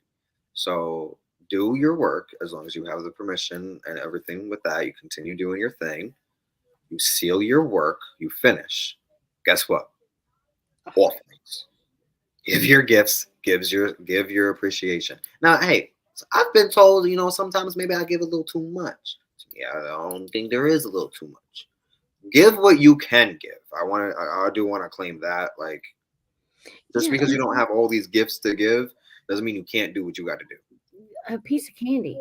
So do your work as long as you have the permission and everything with that. You continue doing your thing. You seal your work. You finish. Guess what? Offerings. Give your gifts. Give your appreciation. Now, hey, I've been told, sometimes maybe I give a little too much. Yeah, I don't think there is a little too much. Give what you can give. I do want to claim that. Like, just Yeah, because you don't have all these gifts to give doesn't mean you can't do what you got to do. a piece of candy,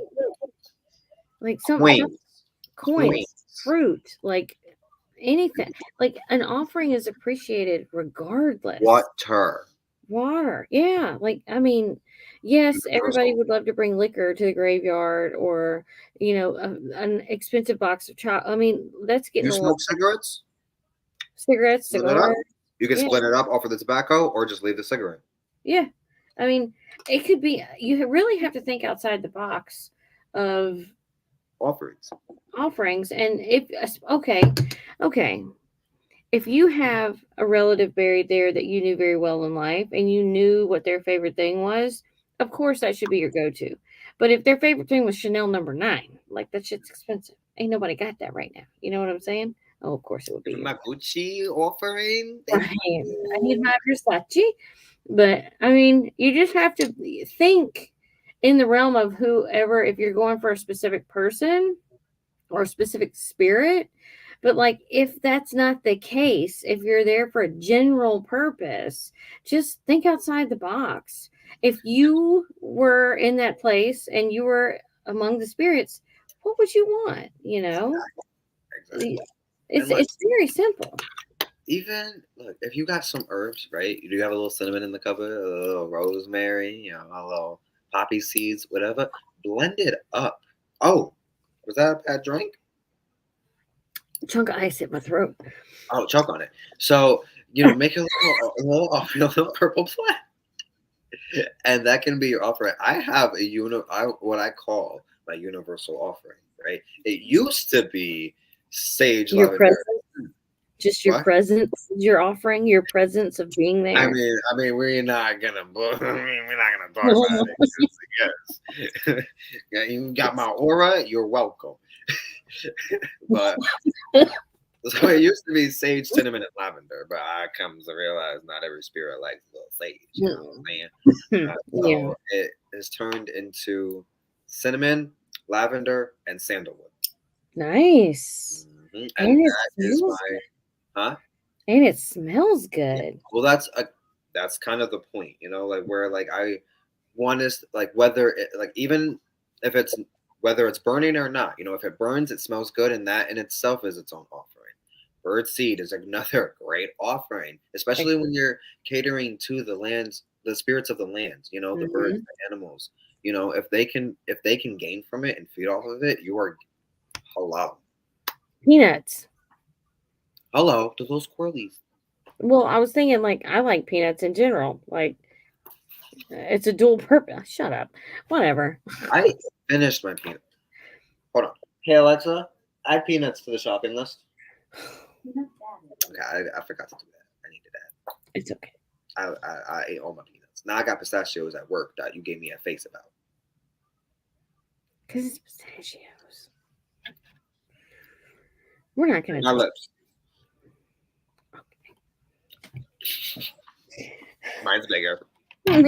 like some Queens, coins, queens, fruit, like anything. Like an offering is appreciated regardless. water. Water, yeah. Like I mean, yes, everybody Universal. would love to bring liquor to the graveyard or an expensive box of chocolate. I mean, that's getting You a little smoke cigarettes? cigarettes, Split it up. cigars. You can Yeah, split it up, offer the tobacco, or just leave the cigarette. yeah. I mean, it could be. You really have to think outside the box of Offerings. offerings. And if okay, okay, if you have a relative buried there that you knew very well in life and you knew what their favorite thing was, of course that should be your go-to. But if their favorite thing was Chanel number 9, like that shit's expensive. Ain't nobody got that right now. You know what I'm saying? Oh, of course it would be Give me you. my Gucci offering. Thank Right. I need you. my Versace. But I mean, you just have to think in the realm of whoever, if you're going for a specific person or a specific spirit. But like if that's not the case, if you're there for a general purpose, just think outside the box. If you were in that place and you were among the spirits, what would you want? Exactly. And look, It's very simple. even look, if you got some herbs, right? You do have a little cinnamon in the cupboard, a little rosemary, a little poppy seeds, whatever. Blend it up. Oh, was that a bad drink? Chunk of ice hit my throat. Oh, choke on it. So, make a little purple plant, and that can be your offering. I have what I call my universal offering. Right? It used to be sage Your lavender. presence, just your What? presence, your offering, your presence of being I there. mean, I mean, we're not gonna, we're not gonna talk about it. Yes, yeah, you got my aura. You're welcome. But so it used to be sage, cinnamon, and lavender, but I come to realize not every spirit likes a little sage. You know what I'm saying? Yeah. So it is turned into cinnamon, lavender, and sandalwood. Nice. And And it that is smells my, good. huh? And it smells Yeah. good. Well, that's kind of the point, like where like I want is like whether it like even if it's whether it's burning or not. If it burns, it smells good, and that in itself is its own offering. Bird seed is another great offering, especially when you're catering to the lands, the spirits of the lands. The birds, Mm-hmm. the animals. If they can gain from it and feed off of it, you are hello, Peanuts. hello to those squirrelies. Well, I was thinking like I like peanuts in general. Like it's a dual purpose. Shut up. Whatever. I finished my peanut. Hold on. Hey Alexa, add peanuts to the shopping list. Okay, I forgot to do that. I need to add. It's okay. I ate all my peanuts. Now I got pistachios at work that you gave me a face about. Because it's pistachios. We're not gonna. My lips. Mine's bigger. All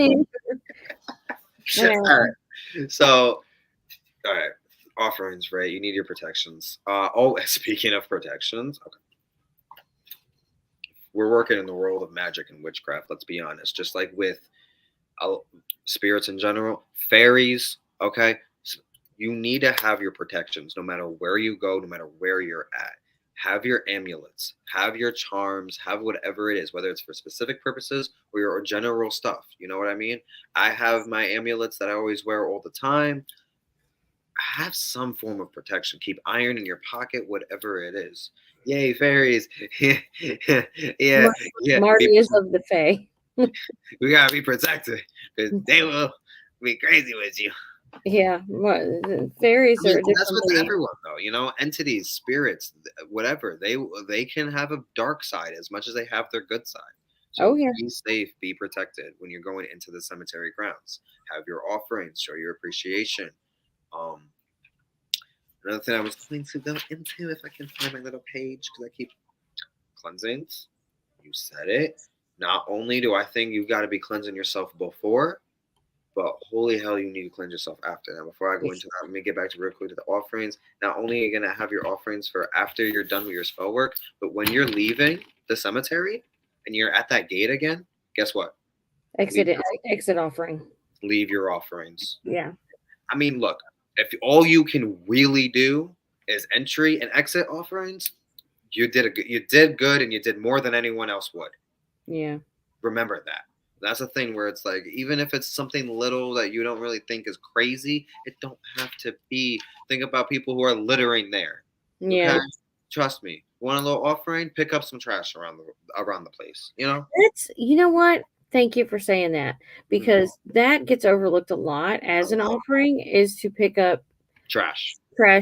right. So, all right. Offerings, right? You need your protections. Speaking of protections, okay. We're working in the world of magic and witchcraft. Let's be honest. Just like with spirits in general, fairies. Okay, you need to have your protections no matter where you go, no matter where you're at. Have your amulets, have your charms, have whatever it is, whether it's for specific purposes or your general stuff. You know what I mean? I have my amulets that I always wear all the time. Have some form of protection. Keep iron in your pocket, whatever it is. Yay, fairies. yeah, yeah. Marty is of the Fae. We gotta be protected because they will be crazy with you. Yeah, fairies are a That's different with breed. everyone, though. Entities, spirits, whatever. They can have a dark side as much as they have their good side. Oh So yeah. be safe, be protected when you're going into the cemetery grounds. Have your offerings, show your appreciation. Um, Another thing I was going to go into, if I can find my little page, because I keep cleansings. You said it. Not only do I think you've got to be cleansing yourself before, but holy hell, you need to cleanse yourself after. Now, before I go into that, let me get back to real quick to the offerings. Not only are you going to have your offerings for after you're done with your spell work, but when you're leaving the cemetery and you're at that gate again, guess what? Exit offering. Leave your offerings. Yeah. I mean, look, if all you can really do is entry and exit offerings, you did good, and you did more than anyone else would. Yeah. Remember that. That's a thing where it's like, even if it's something little that you don't really think is crazy, it don't have to be. Think about people who are littering there. Yeah. Okay, trust me. Want a little offering? Pick up some trash around the place. You know what? Thank you for saying that because that gets overlooked a lot as an offering is to pick up Trash.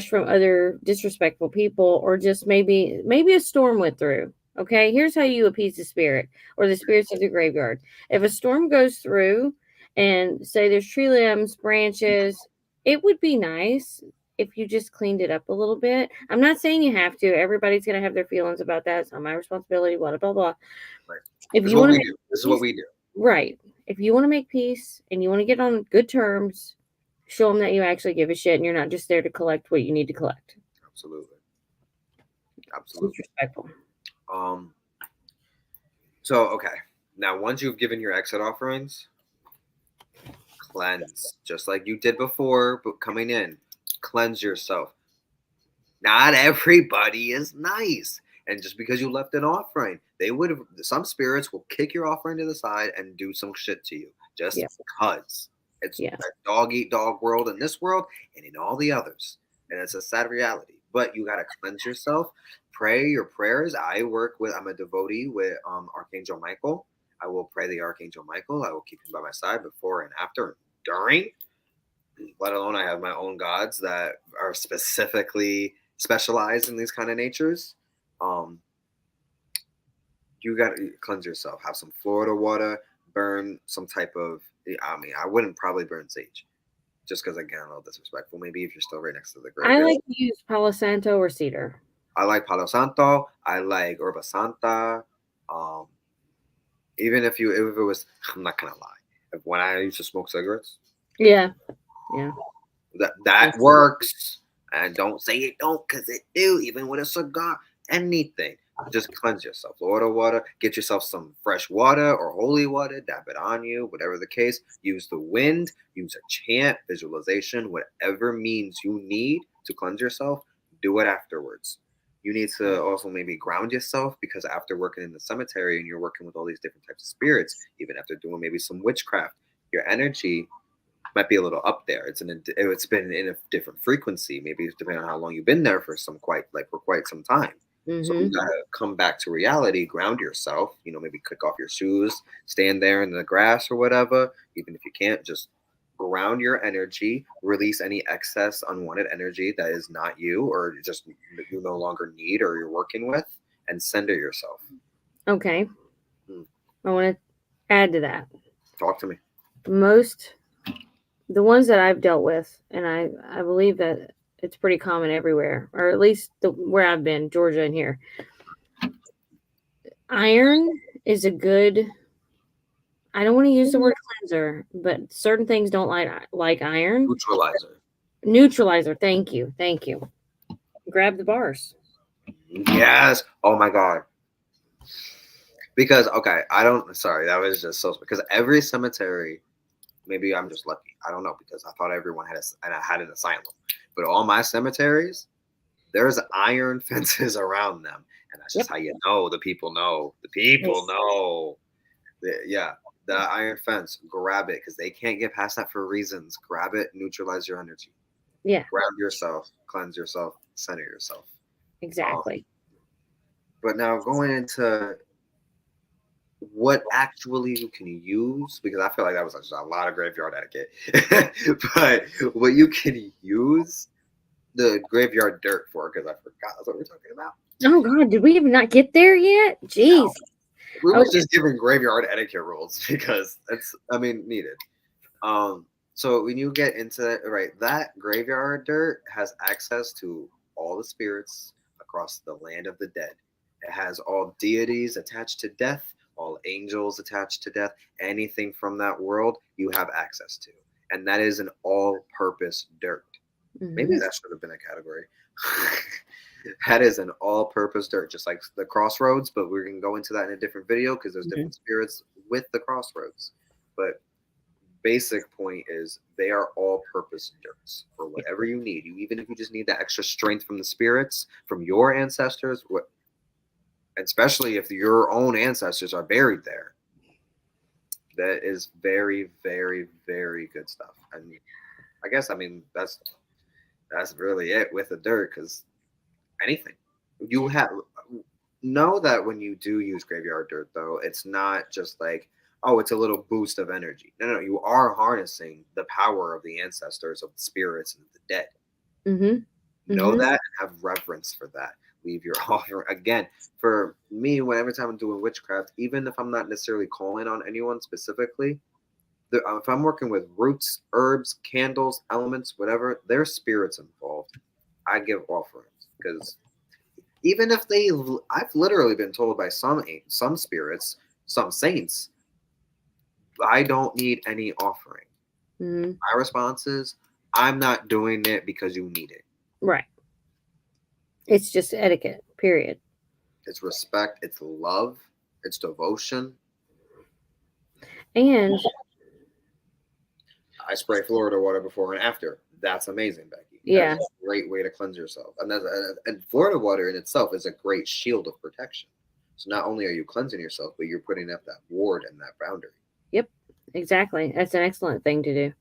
from other disrespectful people or just maybe a storm went through. Okay, here's how you appease the spirit or the spirits of the graveyard. If a storm goes through and say there's tree limbs, branches, it would be nice if you just cleaned it up a little bit. I'm not saying you have to. Everybody's going to have their feelings about that. It's not my responsibility, blah, blah, blah. Right. If This you is what want we to do. This is what we do. Right. If you want to make peace and you want to get on good terms, show them that you actually give a shit and you're not just there to collect what you need to collect. Absolutely. It's disrespectful. So, okay. Now, once you've given your exit offerings, cleanse. Just like you did before, but coming in, cleanse yourself. Not everybody is nice. And just because you left an offering, some spirits will kick your offering to the side and do some shit to you. Just because. It's a dog eat dog world in this world and in all the others. And it's a sad reality. But you got to cleanse yourself. Pray your prayers. I'm a devotee with Archangel Michael. I will pray the Archangel Michael. I will keep him by my side before and after and during. Let alone I have my own gods that are specifically specialized in these kind of natures. You got to cleanse yourself. Have some Florida water. Burn some type of. I wouldn't probably burn sage, just because again, a little disrespectful. Maybe if you're still right next to the graveyard. I like to use Palo Santo or cedar. I like Palo Santo. I like Herba Santa. Even if it was, I'm not gonna lie. When I used to smoke cigarettes, yeah, that works. And don't say it don't, because it do. Even with a cigar, anything. Just cleanse yourself. Florida water, get yourself some fresh water or holy water, dab it on you, whatever the case. Use the wind, use a chant, visualization, whatever means you need to cleanse yourself, do it afterwards. You need to also maybe ground yourself because after working in the cemetery and you're working with all these different types of spirits, even after doing maybe some witchcraft, your energy might be a little up there. It's been in a different frequency, maybe depending on how long you've been there for quite some time. So you Mm-hmm. gotta come back to reality, ground yourself. Maybe kick off your shoes, stand there in the grass or whatever. Even if you can't, just ground your energy, release any excess unwanted energy that is not you or just you no longer need or you're working with, and center yourself. Okay. Hmm. I want to add to that. Talk to me. Most the ones that I've dealt with, and I believe that it's pretty common everywhere, or at least where I've been, Georgia and here. Iron is a good. I don't want to use the word cleanser, but certain things don't like iron. Neutralizer. Neutralizer. Thank you. Thank you. Grab the bars. Yes. Oh my god. Because okay, I don't. Sorry, that was just so. Because every cemetery, maybe I'm just lucky. I don't know because I thought everyone had an asylum, but all my cemeteries, there's iron fences around them, and that's Yep. just how you know the people know. The people know. Yeah, the iron fence. Grab it because they can't get past that for reasons. Grab it. Neutralize your energy. Yeah. Ground yourself. Cleanse yourself. Center yourself. Um, Exactly. but now going into what actually you can use, because I feel like that was just a lot of graveyard etiquette. But what you can use the graveyard dirt for, because I forgot that's what we're talking about. Oh God, did we even not get there yet? Jeez. We were Okay. just giving graveyard etiquette rules because needed. Um, so when you get into it, right, that graveyard dirt has access to all the spirits across the land of the dead. It has all deities attached to death, all angels attached to death, anything from that world you have access to. And that is an all purpose dirt. Maybe Mhm. that should have been a category. That is an all purpose dirt, just like the crossroads, but we're going to go into that in a different video because there's Mhm. different spirits with the crossroads. But basic point is they are all purpose dirts for whatever you need. Even if you just need that extra strength from the spirits, from your ancestors, especially if your own ancestors are buried there. That is very, very, very good stuff. And I guess that's really it with the dirt because anything you have know that when you do use graveyard dirt though, it's not just like, oh, it's a little boost of energy. No, you are harnessing the power of the ancestors, of the spirits and the dead. Mhm. Know Mhm. that and have reverence for that. Leave your offering again. For me, whenever time I'm doing witchcraft, even if I'm not necessarily calling on anyone specifically, if I'm working with roots, herbs, candles, elements, whatever, there's spirits involved. I give offerings because even if I've literally been told by some spirits, some saints, I don't need any offering. Mhm. My response is, I'm not doing it because you need it. Right. It's just etiquette. Period. It's respect, it's love, it's devotion. And I spray Florida water before and after. That's amazing, Becky. That is yeah, a great way to cleanse yourself. And Florida water in itself is a great shield of protection. So not only are you cleansing yourself, but you're putting up that ward and that boundary. yep, exactly. That's an excellent thing to do.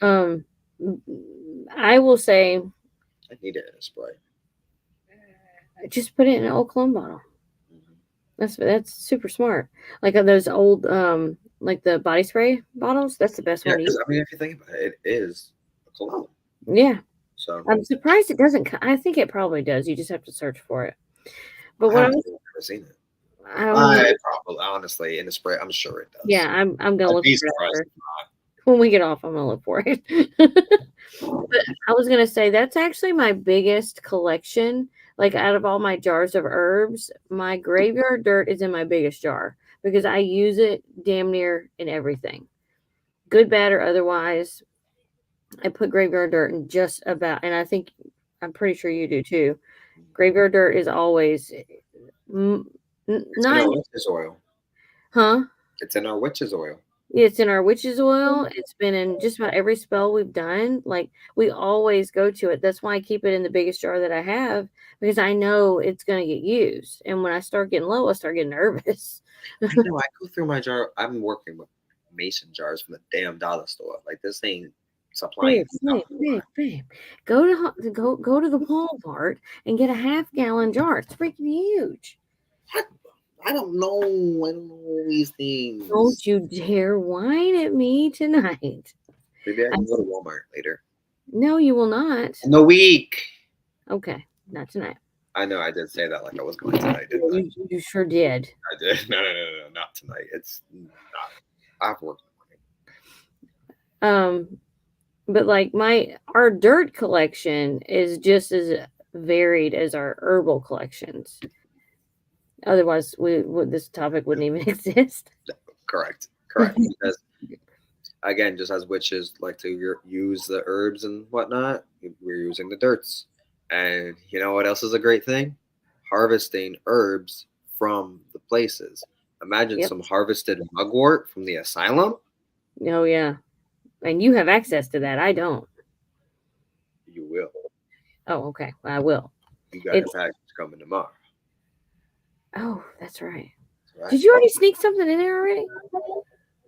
Mhm. Um, I will say, I need it in a spray. just put it in an old cologne bottle. Mhm. That's super smart. Like those old like the body spray bottles. That's the best Yeah, one to because use. I mean, if you think about it, it is a cologne. Yeah, So I'm surprised it doesn't. I think it probably does. You just have to search for it. But I what have I'm, never seen it. I want to. I probably, honestly, in the spray, I'm sure it Yeah, does. I'm gonna I'd look be for it surprised. after. When we get off, I'm gonna look for it. But I was gonna say that's actually my biggest collection. Like out of all my jars of herbs, my graveyard dirt is in my biggest jar because I use it damn near in everything, good, bad, or otherwise. I put graveyard dirt in just about, and I'm pretty sure you do too. Graveyard dirt is always. Mm, It's in not, our witch's oil. huh? It's in our witch's oil. It's in our witch's oil. It's been in just about every spell we've done. Like, we always go to it. That's why I keep it in the biggest jar that I have, because I know it's going to get used. And when I start getting low, I start getting nervous. I know. I go through my jar. I'm working with mason jars from the damn dollar store. Like this ain't supplying Babe, stuff. babe, babe, babe. Go to the Walmart and get a half-gallon jar. It's freaking huge. I don't know. I don't know these things. Don't you dare whine at me tonight. Maybe I I, can go to Walmart later. no, you will not. In the week. Okay, not tonight. I know. I did say that like I was going tonight, didn't I? You sure did. I did. No, not tonight. It's not. I've worked in the morning. But like our dirt collection is just as varied as our herbal collections. Otherwise, this topic wouldn't even exist. Correct. Because again, just as witches like to use the herbs and whatnot, we're using the dirts. And you know what else is a great thing? Harvesting herbs from the places. Imagine Yep. some harvested mugwort from the asylum. Oh yeah, and you have access to that. I don't. You will. Oh, okay. I will. You got a package coming tomorrow. Oh, that's right. Right. Did you already sneak something in there already?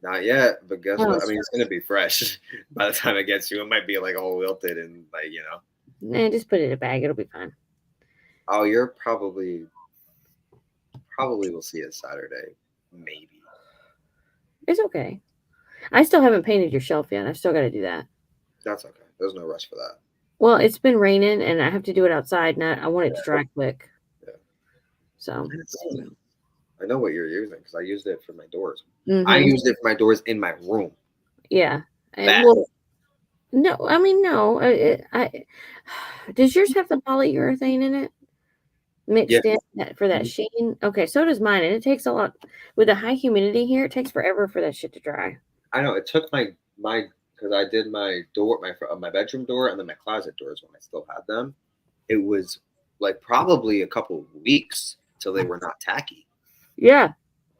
Not yet, but guess what? I mean, it's gonna be fresh by the time it gets you. It might be like all wilted and like Nah, just put it in a bag. It'll be fine. Oh, you're probably will see it Saturday, maybe. It's okay. I still haven't painted your shelf yet. I've still got to do that. That's okay. There's no rush for that. Well, it's been raining and I have to do it outside, and I want it to dry quick. Yeah. So I know what you're using because I used it for my doors. Mm-hmm. I used it for my doors in my room. Yeah. Well, no, I mean, no. Does yours have the polyurethane in it? Mixed in for that sheen? Okay, so does mine. And it takes a lot. With the high humidity here, it takes forever for that shit to dry. I know. It took my because I did my door, my bedroom door, and then my closet doors when I still had them. It was like probably a couple of weeks till they were not tacky. Yeah.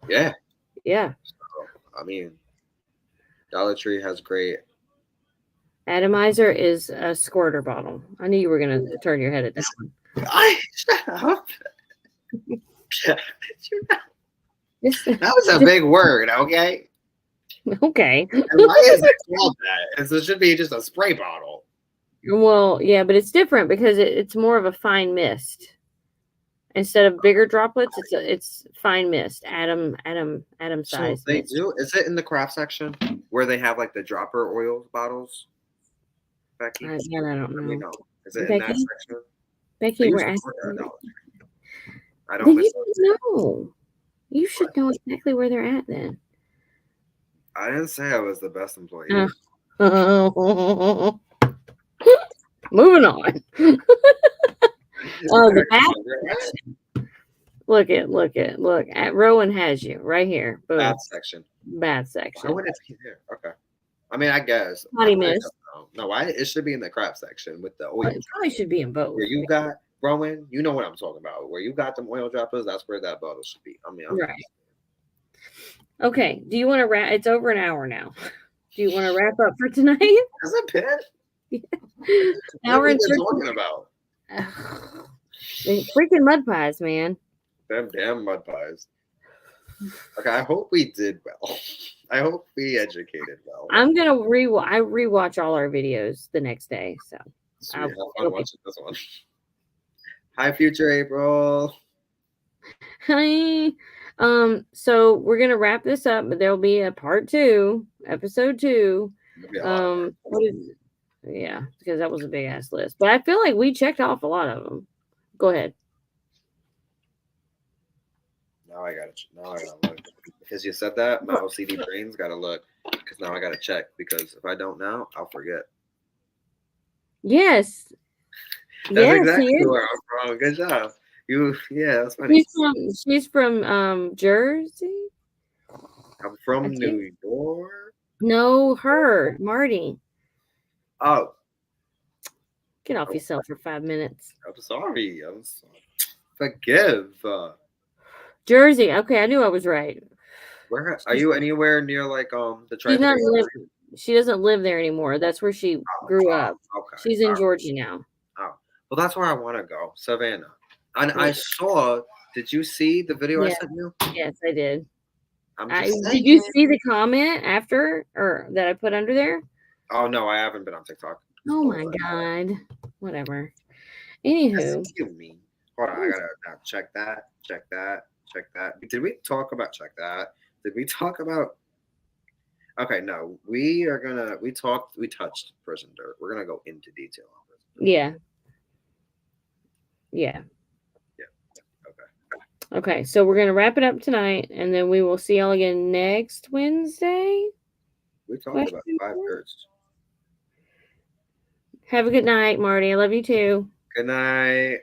Yeah. Yeah. So, I mean, Dollar Tree has great. Atomizer is a squirter bottle. I knew you were going to turn your head at that one. Shut up. That was a big word, okay? Okay. And why is it called that? It should be just a spray bottle. Well, yeah, but it's different because it's more of a fine mist. Instead of bigger droplets, it's fine mist, atom size. So they do. Is it in the craft section where they have like the dropper oil bottles? Becky, I don't know. No. Is it in that section? Becky, we're asking. I don't know. You should know exactly where they're at then. I didn't say I was the best employee. Moving on. Oh, the bath. Look at Rowan has you right here. Boom. Bath section. Why would it be there? Okay. I mean, I guess. Potty mist. No, it should be in the craft section with the oil. It probably should be in both. Where you got Rowan, you know what I'm talking about. Where you got them oil droppers, that's where that bottle should be. I mean, right. Okay. Do you want to wrap? It's over an hour now. Do you want to wrap up for tonight? Is it pit? Yeah. What are you talking about? Freaking mud pies, man. Them damn mud pies. Okay, I hope we did well. I hope we educated well. I'm gonna rewatch all our videos the next day. So I'll have fun watching this one. Hi, future April. Hi. So we're gonna wrap this up, but there'll be a part 2, episode 2. Yeah, because that was a big ass list. But I feel like we checked off a lot of them. Go ahead. Now I gotta look. Because you said that, my OCD brain's gotta look. Because now I gotta check. Because if I don't now, I'll forget. Yes. That's exactly where I'm from. Good job. That's funny. She's from Jersey. I'm from New York. No, Marty. Oh. Get off yourself for 5 minutes. I'm sorry. Forgive. Jersey. Okay, I knew I was right. Where are you? Anywhere near like the She's not tri-state live. area? She doesn't live there anymore. That's where she grew up. Okay. She's in Georgia now. Oh, well, that's where I want to go, Savannah. And Yeah. I saw. Did you see the video I Yeah. sent you? Yes, I did. I'm I just did you saying. see the comment after or that I put under there? Oh no, I haven't been on TikTok. Oh my god. Whatever. Anywho. Excuse me. Hold on, I gotta check that. Check that. Check that. Did we talk about check that? Did we talk about? Okay, no. We are gonna. We talked. We touched prison dirt. We're gonna go into detail on prison dirt. Yeah. Yeah. Yeah. Okay. Okay, so we're gonna wrap it up tonight, and then we will see y'all again next Wednesday. We talked Question about 5 mark? dirts. Have a good night, Marty. I love you too. Good night.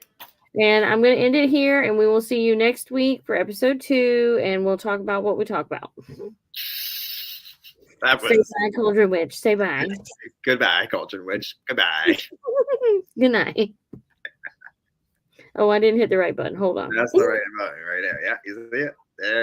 And I'm gonna end it here, and we will see you next week for episode 2, and we'll talk about what we talk about. That Say was bye, Cauldron Witch. Say bye. goodbye, Cauldron Witch. Goodbye. Good night. Oh, I didn't hit the right button. Hold on. That's the right button right there. Yeah, you see it? There